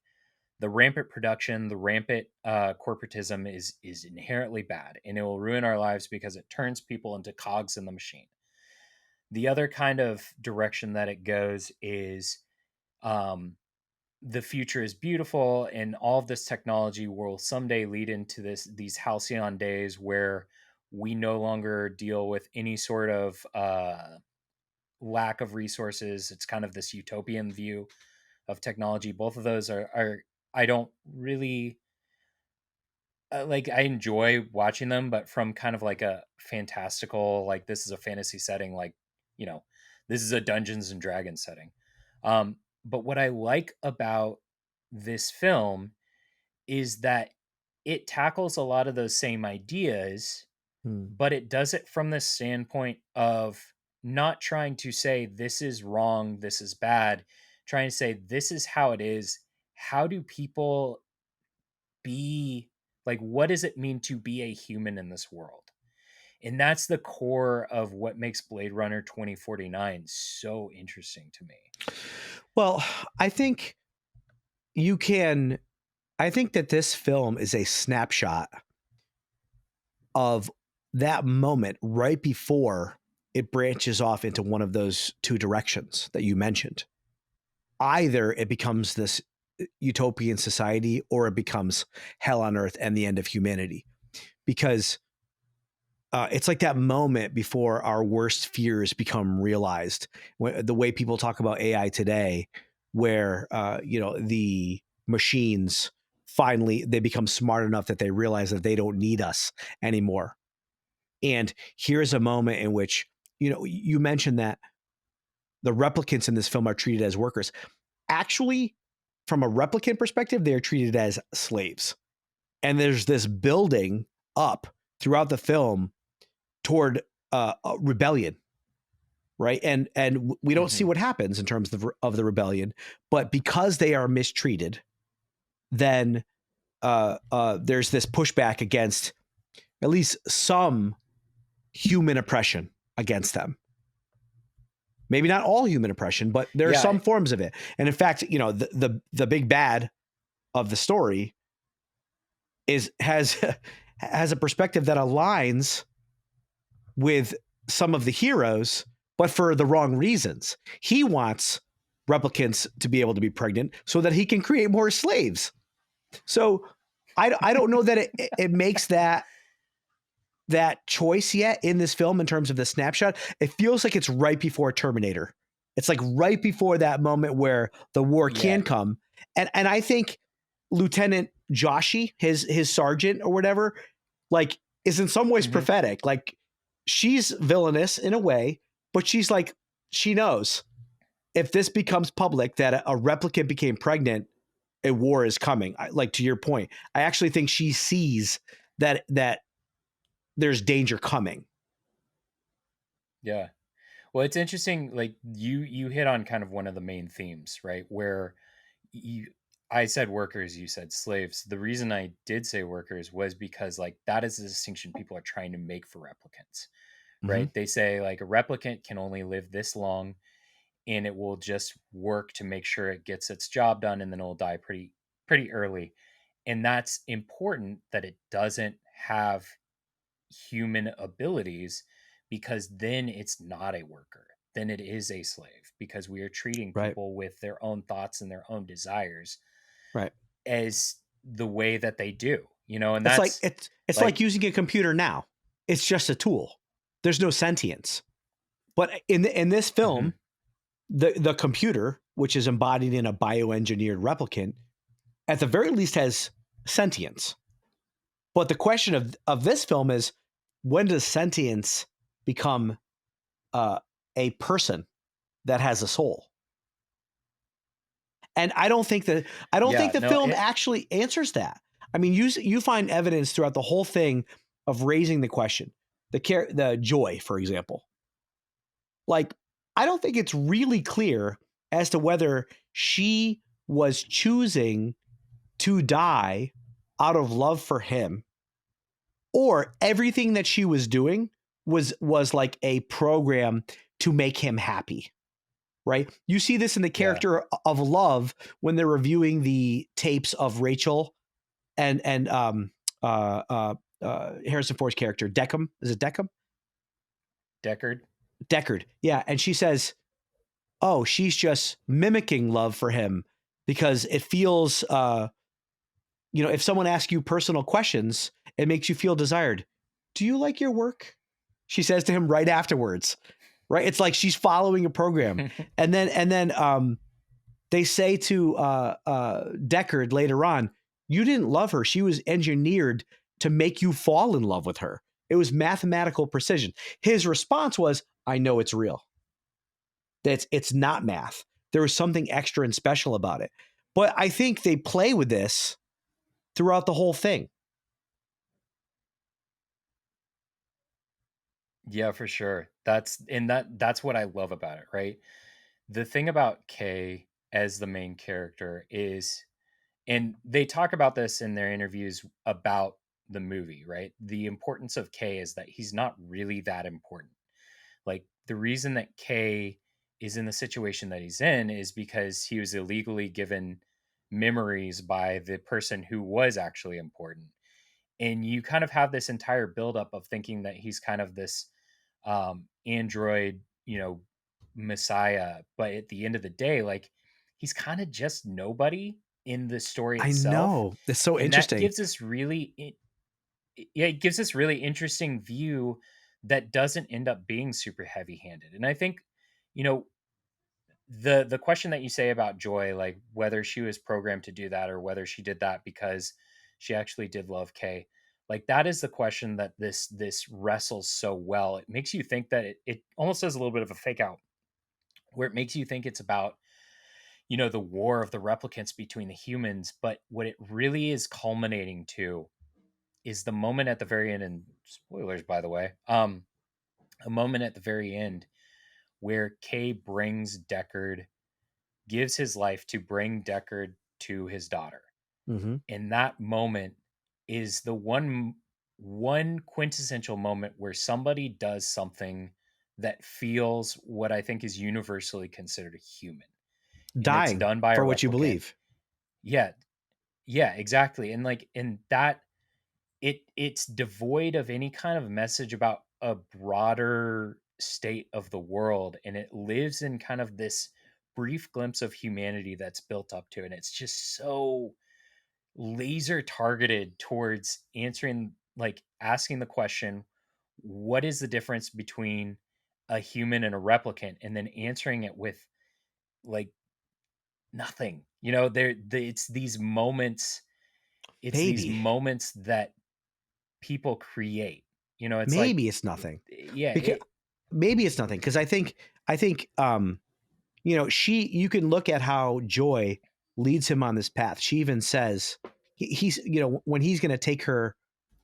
the rampant production, the rampant corporatism is inherently bad, and it will ruin our lives because it turns people into cogs in the machine. The other kind of direction that it goes is um, the future is beautiful, and all of this technology will someday lead into these halcyon days where we no longer deal with any sort of lack of resources. It's kind of this utopian view of technology. Both of those are I don't really like. I enjoy watching them, but from kind of like a fantastical, like this is a fantasy setting, like, you know, this is a Dungeons and Dragons setting. But what I like about this film is that it tackles a lot of those same ideas, Hmm. but it does it from the standpoint of not trying to say this is wrong, this is bad, trying to say this is how it is. How do people be, like, what does it mean to be a human in this world? And that's the core of what makes Blade Runner 2049 so interesting to me. Well, I think you can. I think that this film is a snapshot of that moment right before it branches off into one of those two directions that you mentioned. Either it becomes this utopian society or it becomes hell on earth and the end of humanity. Because it's like that moment before our worst fears become realized. The way people talk about AI today, where the machines finally they become smart enough that they realize that they don't need us anymore. And here's a moment in which, you mentioned that the replicants in this film are treated as workers. Actually, from a replicant perspective, they're treated as slaves. And there's this building up throughout the film toward a rebellion, right? And we don't see what happens in terms of the rebellion, but because they are mistreated, then there's this pushback against at least some human oppression against them. Maybe not all human oppression, but there are some forms of it. And in fact, the big bad of the story has a perspective that aligns with some of the heroes, but for the wrong reasons. He wants replicants to be able to be pregnant so that he can create more slaves. So I don't know that it makes that choice yet in this film in terms of the snapshot. It feels like it's right before Terminator. It's like right before that moment where the war can come. And I think Lieutenant Joshi, his sergeant or whatever, like, is in some ways prophetic. Like, she's villainous in a way, but she's like, she knows if this becomes public that a replicant became pregnant, a war is coming. Like, to your point, I actually think she sees that there's danger coming. Yeah. Well, it's interesting. Like, you hit on kind of one of the main themes, right? Where I said workers, you said slaves. The reason I did say workers was because, like, that is the distinction people are trying to make for replicants, right? They say, like, a replicant can only live this long, and it will just work to make sure it gets its job done, and then it'll die pretty early. And that's important, that it doesn't have human abilities, because then it's not a worker, then it is a slave, because we are treating people with their own thoughts and their own desires as the way that they do, and that's that's like it's like using a computer now. It's just a tool. There's no sentience. But in this film, the computer, which is embodied in a bioengineered replicant, at the very least has sentience. But the question of this film is, when does sentience become a person that has a soul? And I don't think the film actually answers that. I mean, you find evidence throughout the whole thing of raising the question. The Joy, for example. Like, I don't think it's really clear as to whether she was choosing to die out of love for him, or everything that she was doing was like a program to make him happy. Right? You see this in the Yeah. character of Love when they're reviewing the tapes of Rachel and Harrison Ford's character Deckham. Is it Deckham? Deckard. Yeah, and she says, "Oh, she's just mimicking love for him because it feels, if someone asks you personal questions, it makes you feel desired. Do you like your work?" She says to him right afterwards. Right? It's like she's following a program, and then they say to Deckard later on, "You didn't love her. She was engineered to make you fall in love with her. It was mathematical precision." His response was, "I know it's real. It's not math. There was something extra and special about it." But I think they play with this throughout the whole thing. Yeah, for sure. That's what I love about it, right? The thing about Kay as the main character is, and they talk about this in their interviews about the movie, right? The importance of Kay is that he's not really that important. Like, the reason that Kay is in the situation that he's in is because he was illegally given memories by the person who was actually important. And you kind of have this entire buildup of thinking that he's kind of this android, messiah. But at the end of the day, like, he's kind of just nobody in the story I itself. know. That's so And that interesting. gives us it gives this really interesting view that doesn't end up being super heavy handed. And I think, you know, the question that you say about Joy, like whether she was programmed to do that or whether she did that because she actually did love Kay, like that is the question that this wrestles so well. It makes you think that it almost does a little bit of a fake out, where it makes you think it's about, the war of the replicants between the humans, but what it really is culminating to is the moment at the very end, and spoilers by the way, a moment at the very end where Kay gives his life to bring Deckard to his daughter. Mm-hmm. And that moment is the one quintessential moment where somebody does something that feels what I think is universally considered human. And it's Dying done by for a what you replicant. believe. Yeah. Yeah, exactly. And like in that it's devoid of any kind of message about a broader state of the world, and it lives in kind of this brief glimpse of humanity that's built up to it. And it's just so laser targeted towards answering, like asking the question, what is the difference between a human and a replicant, and then answering it with like nothing. It's these moments, Maybe that people create. It's like, maybe it's nothing. yeah, Because maybe it's nothing, because I think you can look at how Joy leads him on this path. She even says he's when he's going to take her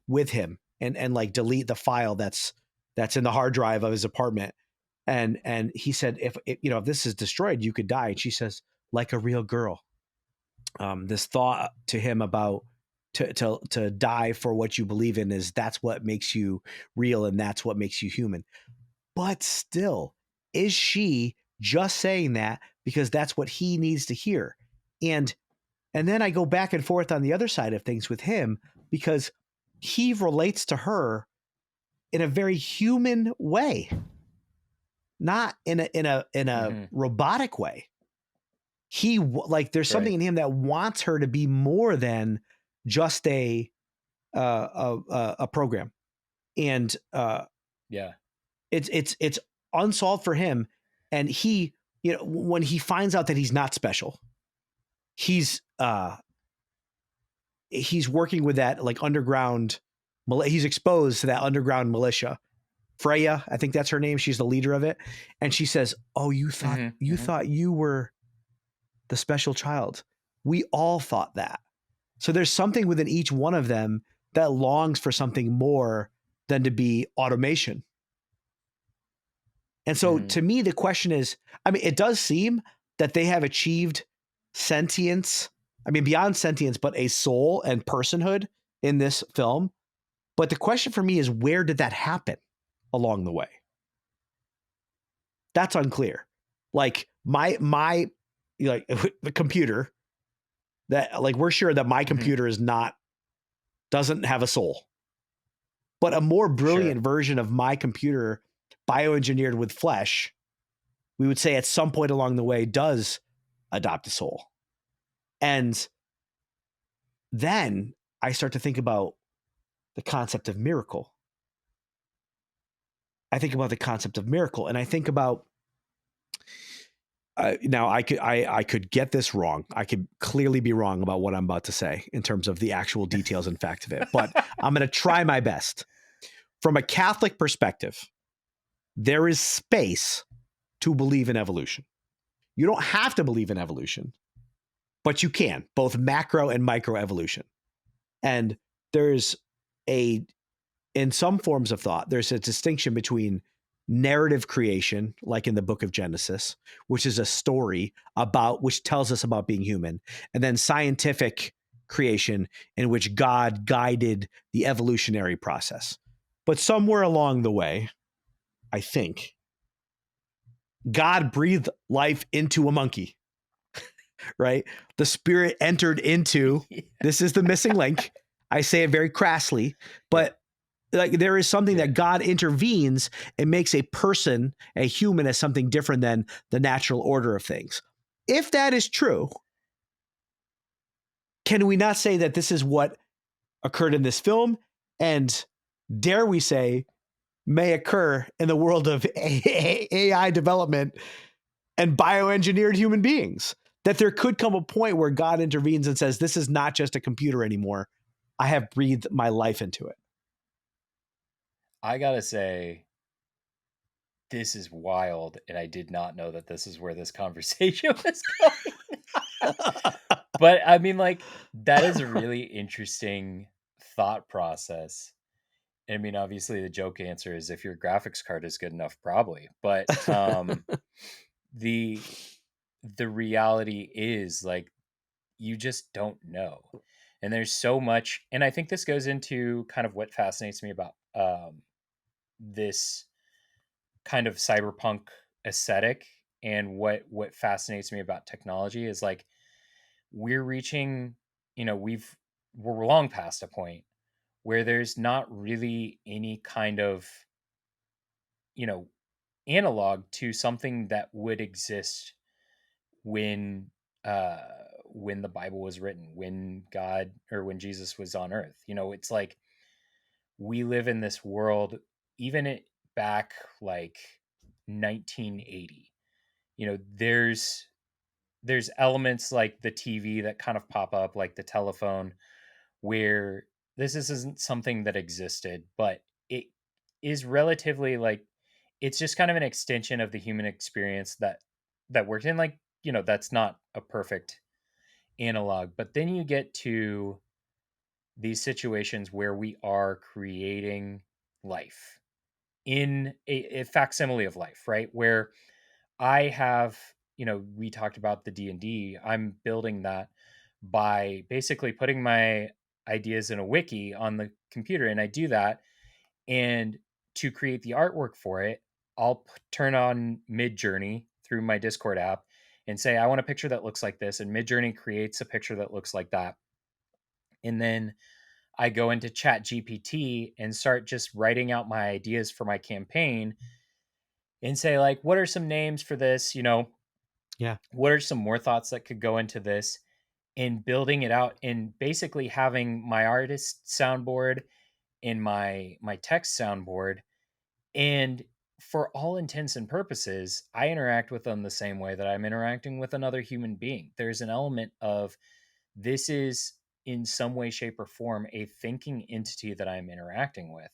with him and like delete the file that's in the hard drive of his apartment, and he said, if this is destroyed, you could die. And she says, like a real girl. This thought to him about to die for what you believe in, that's what makes you real, and that's what makes you human. But still, is she just saying that because that's what he needs to hear? And then I go back and forth on the other side of things with him, because he relates to her in a very human way, not in a Mhm. robotic way. There's something Right. in him that wants her to be more than just a program. And Yeah. it's unsolved for him. And he, when he finds out that he's not special, he's working with that like underground. He's exposed to that underground militia. Freya, I think that's her name. She's the leader of it. And she says, "Oh, you thought thought you were the special child. We all thought that." So there's something within each one of them that longs for something more than to be automation. And so to me, the question is, it does seem that they have achieved sentience. Beyond sentience, but a soul and personhood in this film. But the question for me is, where did that happen along the way? That's unclear. Like my like the computer that like we're sure that my computer doesn't have a soul. But a more brilliant version of my computer bioengineered with flesh, we would say at some point along the way does adopt a soul. And then I start to think about the concept of miracle. I think about the concept of miracle, and I think about now I could get this wrong. I could clearly be wrong about what I'm about to say in terms of the actual details and fact of it, but I'm going to try my best. From a Catholic perspective, there is space to believe in evolution. You don't have to believe in evolution, but you can, both macro and micro evolution. And there's in some forms of thought, there's a distinction between narrative creation, like in the book of Genesis, which is a story which tells us about being human, and then scientific creation in which God guided the evolutionary process. But somewhere along the way, I think, God breathed life into a monkey, right? The spirit entered into, this is the missing link. I say it very crassly, but like there is something that God intervenes and makes a person, a human, as something different than the natural order of things. If that is true, can we not say that this is what occurred in this film? And dare we say, may occur in the world of AI development and bioengineered human beings? That there could come a point where God intervenes and says, this is not just a computer anymore. I have breathed my life into it. I gotta say, this is wild, and I did not know that this is where this conversation was going. But I mean, like, that is a really interesting thought process. I mean, obviously, the joke answer is if your graphics card is good enough, probably. But the reality is, like, you just don't know. And there's so much, and I think this goes into kind of what fascinates me about this kind of cyberpunk aesthetic, and what fascinates me about technology is like we're reaching, we're long past a point where there's not really any kind of, you know, analog to something that would exist when uh when the Bible was written, when God or when Jesus was on earth. It's like we live in this world, even back like 1980. There's elements like the TV that kind of pop up, like the telephone, where this isn't something that existed, but it is relatively like it's just kind of an extension of the human experience that worked in, like, that's not a perfect analog. But then you get to these situations where we are creating life in a facsimile of life, right? Where I have, we talked about the D&D. I'm building that by basically putting my ideas in a wiki on the computer, and I do that. And to create the artwork for it, I'll turn on Midjourney through my Discord app and say, I want a picture that looks like this. And Midjourney creates a picture that looks like that. And then I go into Chat GPT and start just writing out my ideas for my campaign and say, like, what are some names for this? Yeah. What are some more thoughts that could go into this? And building it out and basically having my artist soundboard and my text soundboard. And for all intents and purposes, I interact with them the same way that I'm interacting with another human being. There's an element of this is in some way, shape, or form a thinking entity that I'm interacting with.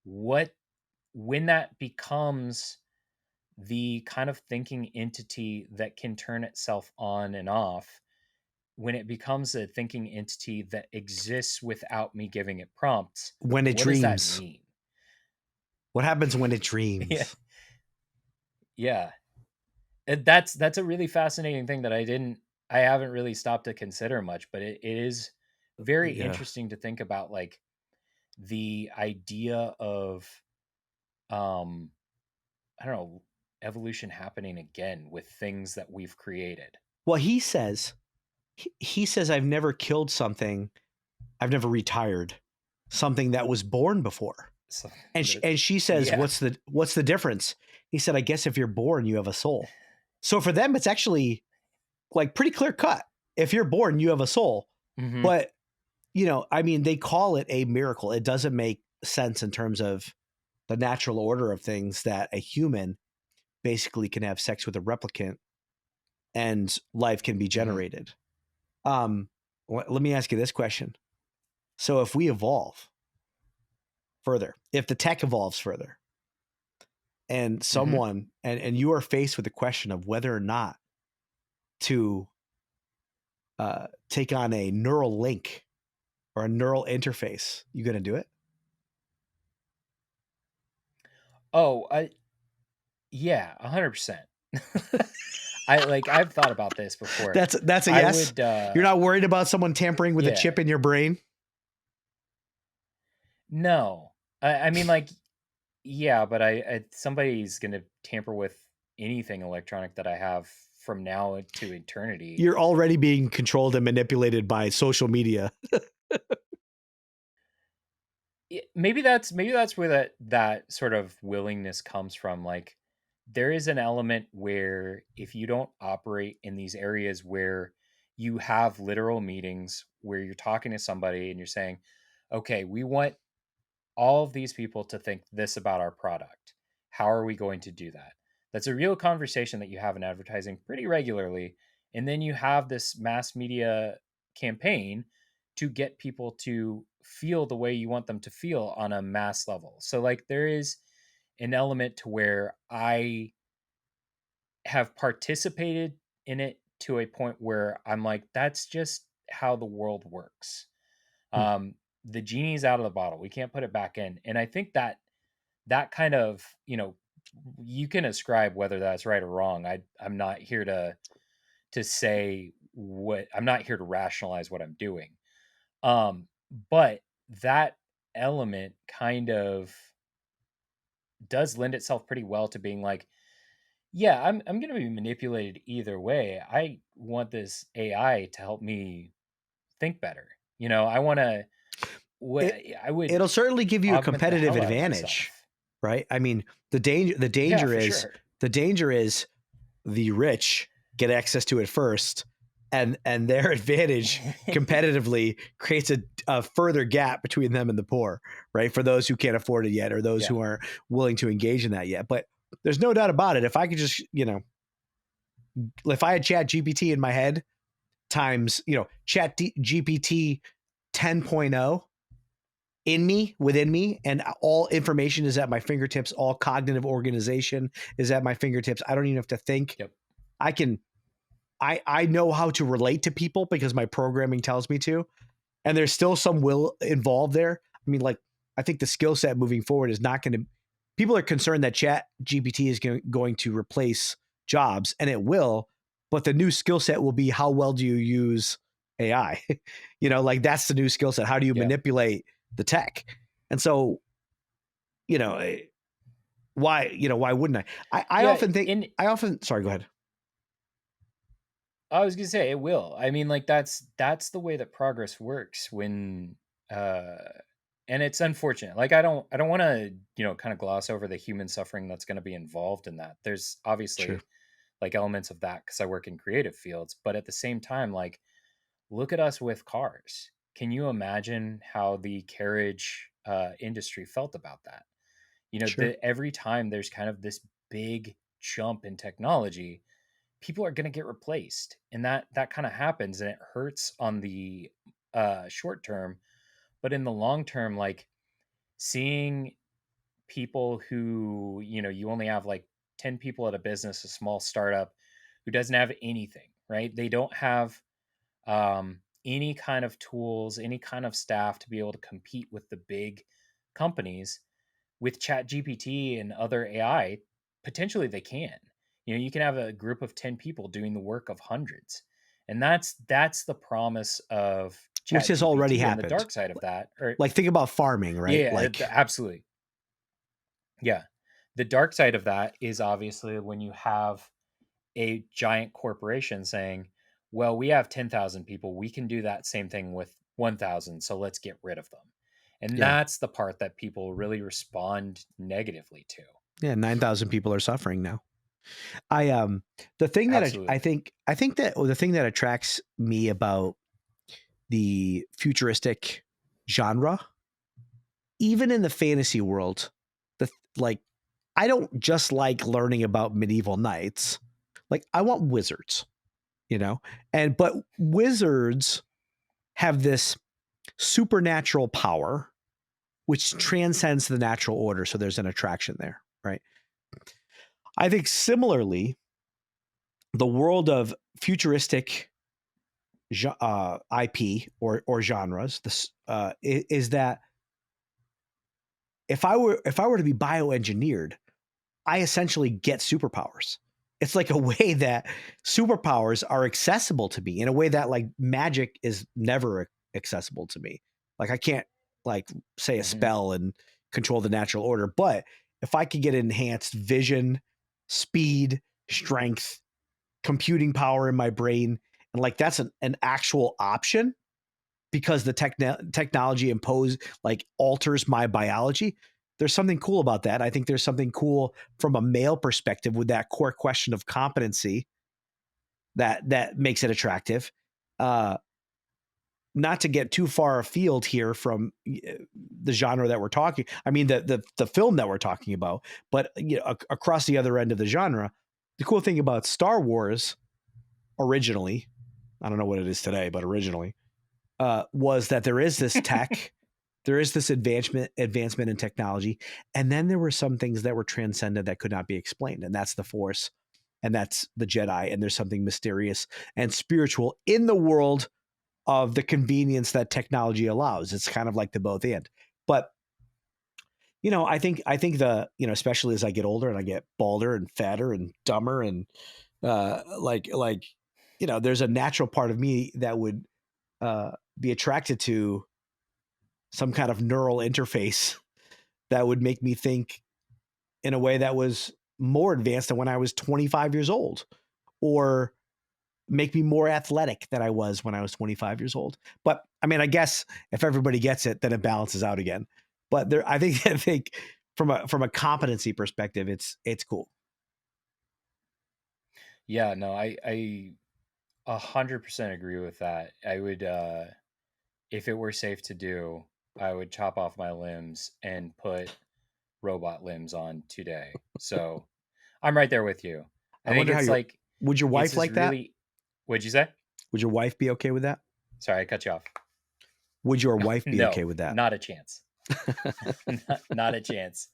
When that becomes the kind of thinking entity that can turn itself on and off, when it becomes a thinking entity that exists without me giving it prompts, when it what dreams, does that mean? What happens when it dreams? Yeah. That's a really fascinating thing that I haven't really stopped to consider much, but it is very interesting to think about, like, the idea of I don't know, evolution happening again with things that we've created. Well, he says, I've never killed something. I've never retired something that was born before. So, And she says, yeah. what's the difference? He said, I guess if you're born, you have a soul. So for them, it's actually like pretty clear cut. If you're born, you have a soul. Mhm. But, you know, I mean, they call it a miracle. It doesn't make sense in terms of the natural order of things that a human basically can have sex with a replicant and life can be generated. Let me ask you this question. So if we evolve further, if the tech evolves further, and someone and you are faced with the question of whether or not to take on a neural link or a neural interface, you gonna do it? Oh, yeah, 100%. I've thought about this before. That's a I yes. would, You're not worried about someone tampering with a yeah. chip in your brain? No. I mean, like, yeah, but somebody's gonna tamper with anything electronic that I have from now to eternity. You're already being controlled and manipulated by social media. Maybe that's where that sort of willingness comes from. Like, there is an element where if you don't operate in these areas where you have literal meetings where you're talking to somebody and you're saying, okay, we want all of these people to think this about our product. How are we going to do that? That's a real conversation that you have in advertising pretty regularly. And then you have this mass media campaign to get people to feel the way you want them to feel on a mass level. So, like, there is an element to where I have participated in it to a point where I'm like, that's just how the world works. Hmm. The genie's out of the bottle. We can't put it back in. And I think that kind of, you can ascribe whether that's right or wrong. I'm not here to say what, I'm not here to rationalize what I'm doing. But that element kind of does lend itself pretty well to being like, yeah, I'm going to be manipulated either way. I want this AI to help me think better. I want to, I would It'll certainly give you a augment the competitive hell out of advantage, myself. right? I mean, the Yeah, danger for is sure. the rich get access to it first, and their advantage competitively creates a further gap between them and the poor, right? For those who can't afford it yet, or those Yeah. who aren't willing to engage in that yet. But there's no doubt about it. If I could just, if I had Chat GPT in my head times, Chat GPT 10.0 within me, and all information is at my fingertips, all cognitive organization is at my fingertips. I don't even have to think. Yep. I know how to relate to people because my programming tells me to, and there's still some will involved there. I mean, like, I think the skill set moving forward is not going to, people are concerned that Chat GPT is going to replace jobs, and it will, but the new skill set will be, how well do you use AI? Like, that's the new skill set. How do you Yeah. manipulate the tech? And so, why wouldn't I Yeah, often think, sorry, go ahead. I was gonna say it will. I mean, like, that's the way that progress works when uh and it's unfortunate. Like, I don't want to, kind of gloss over the human suffering that's going to be involved in that. There's True. obviously like elements of that cuz I work in creative fields, but at the same time, like, look at us with cars. Can you imagine how the carriage industry felt about that? Sure. Every time there's kind of this big jump in technology, people are going to get replaced, and that kind of happens, and it hurts on the short term, but in the long term, like, seeing people who, you only have like 10 people at a business, a small startup, who doesn't have anything, right? They don't have any kind of tools, any kind of staff to be able to compete with the big companies. With Chat GPT and other AI, potentially they can. You can have a group of 10 people doing the work of hundreds. And that's the promise of Which Chat has already GPT, and the happened. dark side of that. Or Like, think about farming, right? yeah, Like, absolutely. Yeah. The dark side of that is obviously when you have a giant corporation saying, well, we have 10,000 people. We can do that same thing with 1,000. So let's get rid of them. And Yeah. that's the part that people really respond negatively to. Yeah. 9,000 people are suffering now. The thing that Absolutely. I think that the thing that attracts me about the futuristic genre, even in the fantasy world, like, I don't just like learning about medieval knights. Like, I want wizards, but wizards have this supernatural power which transcends the natural order. So there's an attraction there, right? I think similarly, the world of futuristic IP or genres, this is that if I were to be bioengineered, I essentially get superpowers. It's like a way that superpowers are accessible to me in a way that like magic is never accessible to me. Like I can't like say a spell and control the natural order, but if I could get enhanced vision, speed, strength, computing power in my brain, and like that's an actual option because the technology alters my biology. There's something cool about that. I think there's something cool from a male perspective with that core question of competency that makes it attractive. Not to get too far afield here from the genre that we're talking. I mean, the film that we're talking about, but across the other end of the genre, the cool thing about Star Wars originally, I don't know what it is today, but originally, was that there is this tech, there is this advancement in technology, and then there were some things that were transcended that could not be explained, and that's the Force, and that's the Jedi, and there's something mysterious and spiritual in the world of the convenience that technology allows. It's kind of like the both and. But I think the especially as I get older and I get balder and fatter and dumber and there's a natural part of me that would be attracted to some kind of neural interface that would make me think in a way that was more advanced than when I was 25 years old, or make me more athletic than I was when I was 25 years old. But I mean, I guess if everybody gets it, then it balances out again. But I think from a competency perspective, it's cool. Yeah, no, I 100% agree with that. I would, if it were safe to do, I would chop off my limbs and put robot limbs on today. So I'm right there with you. I think wonder how it's like, would your wife like that? What'd you say? Would your wife be okay with that? Sorry, I cut you off. Would your wife be okay with that? Not a chance. not a chance.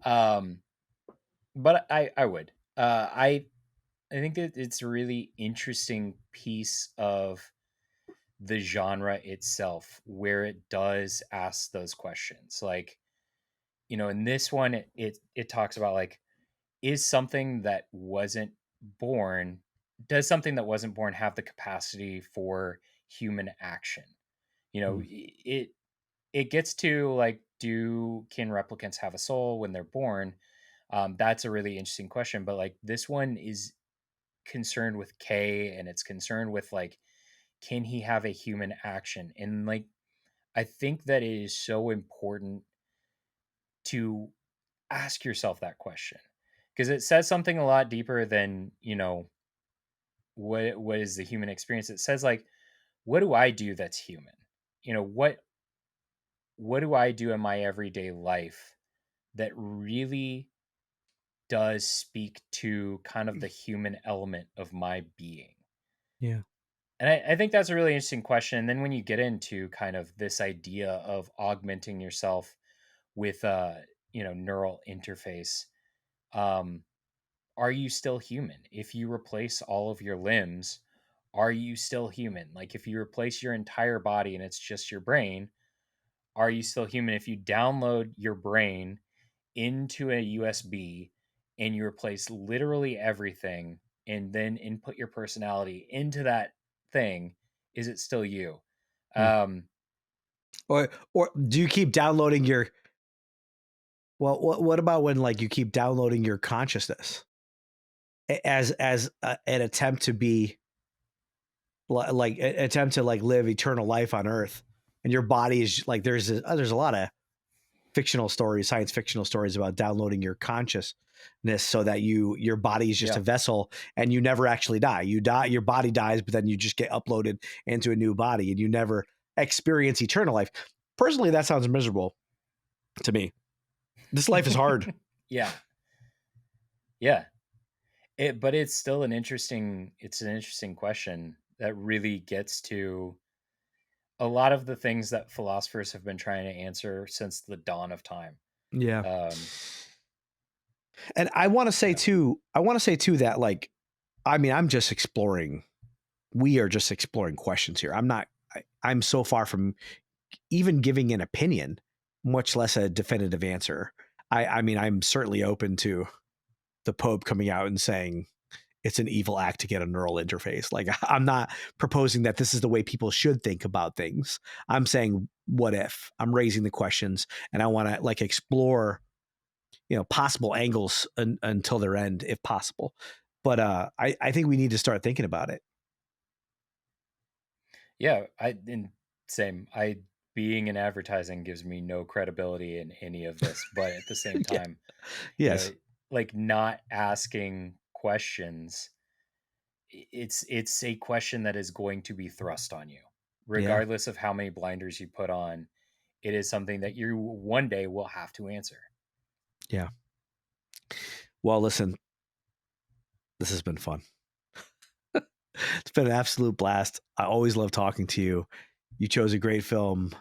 But I would. I think that it's a really interesting piece of the genre itself where it does ask those questions. Like, in this one, it talks about like, is something that wasn't born, does something that wasn't born have the capacity for human action? It gets to like, can replicants have a soul when they're born? That's a really interesting question. But like this one is concerned with K, and it's concerned with like, can he have a human action? And like, I think that it is so important to ask yourself that question, because it says something a lot deeper than what is the human experience. It says like, what do I do that's human? What do I do in my everyday life that really does speak to kind of the human element of my being? Yeah. And I think that's a really interesting question. And then when you get into kind of this idea of augmenting yourself with neural interface, um, are you still human? If you replace all of your limbs, are you still human? Like if you replace your entire body and it's just your brain, are you still human? If you download your brain into a USB and you replace literally everything and then input your personality into that thing, is it still you? Or do you keep downloading Well, what about when like you keep downloading your consciousness as an attempt to be like an attempt to like live eternal life on Earth, and your body is like there's a lot of fictional stories, science fictional stories about downloading your consciousness so that your body is just a vessel and you never actually die. You die, your body dies, but then you just get uploaded into a new body and you never experience eternal life. Personally, that sounds miserable to me. This life is hard. Yeah. But it's still an interesting question that really gets to a lot of the things that philosophers have been trying to answer since the dawn of time. Yeah. And I want to say too that like, I mean, I'm just exploring. We are just exploring questions here. I'm so far from even giving an opinion, much less a definitive answer. I mean, I'm certainly open to the Pope coming out and saying it's an evil act to get a neural interface. Like, I'm not proposing that this is the way people should think about things. I'm saying, what if? I'm raising the questions, and I want to like explore, possible angles until their end, if possible. But I think we need to start thinking about it. Yeah, being in advertising gives me no credibility in any of this, but at the same time, yes, like not asking questions, it's a question that is going to be thrust on you, regardless of how many blinders you put on. It is something that you one day will have to answer. Yeah. Well, listen, this has been fun. It's been an absolute blast. I always love talking to you. You chose a great film.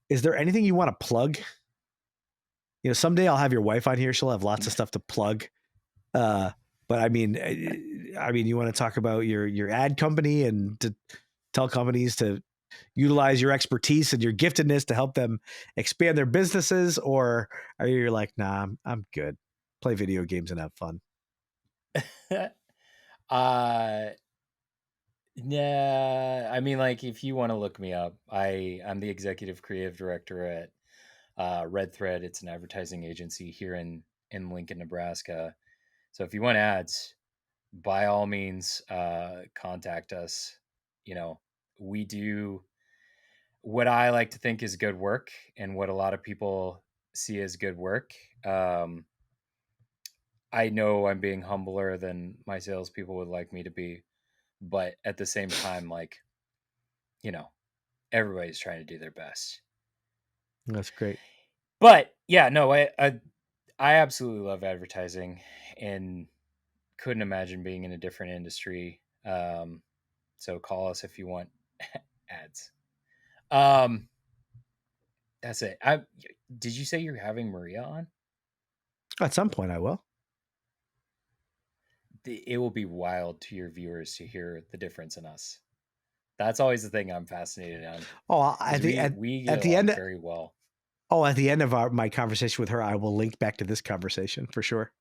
Is there anything you want to plug? Someday I'll have your wife on here. She'll have lots of stuff to plug. But I mean, you want to talk about your ad company and to tell companies to utilize your expertise and your giftedness to help them expand their businesses, or are you like, nah, I'm good. Play video games and have fun. Yeah, I mean, like, if you want to look me up, I'm the executive creative director at Red Thread. It's an advertising agency here in Lincoln, Nebraska. So if you want ads, by all means, contact us. We do what I like to think is good work, and what a lot of people see as good work. I know I'm being humbler than my salespeople would like me to be, but at the same time, like, everybody's trying to do their best. That's great. But yeah, no, I absolutely love advertising and couldn't imagine being in a different industry. So call us if you want ads. That's it. Did you say you're having Maria on? At some point I will. It will be wild to your viewers to hear the difference in us. That's always the thing I'm fascinated on. Oh, we get along very well. Oh, at the end of my conversation with her, I will link back to this conversation for sure.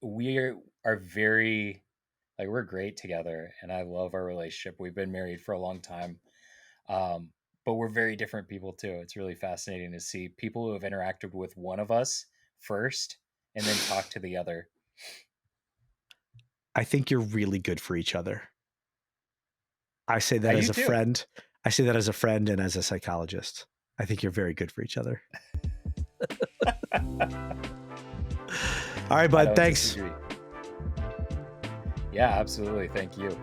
We are very, like, we're great together, and I love our relationship. We've been married for a long time, but we're very different people too. It's really fascinating to see people who have interacted with one of us first and then talk to the other. I think you're really good for each other. I say that as a friend. I say that as a friend and as a psychologist. I think you're very good for each other. All right, bud. Thanks. Disagree. Yeah, absolutely. Thank you.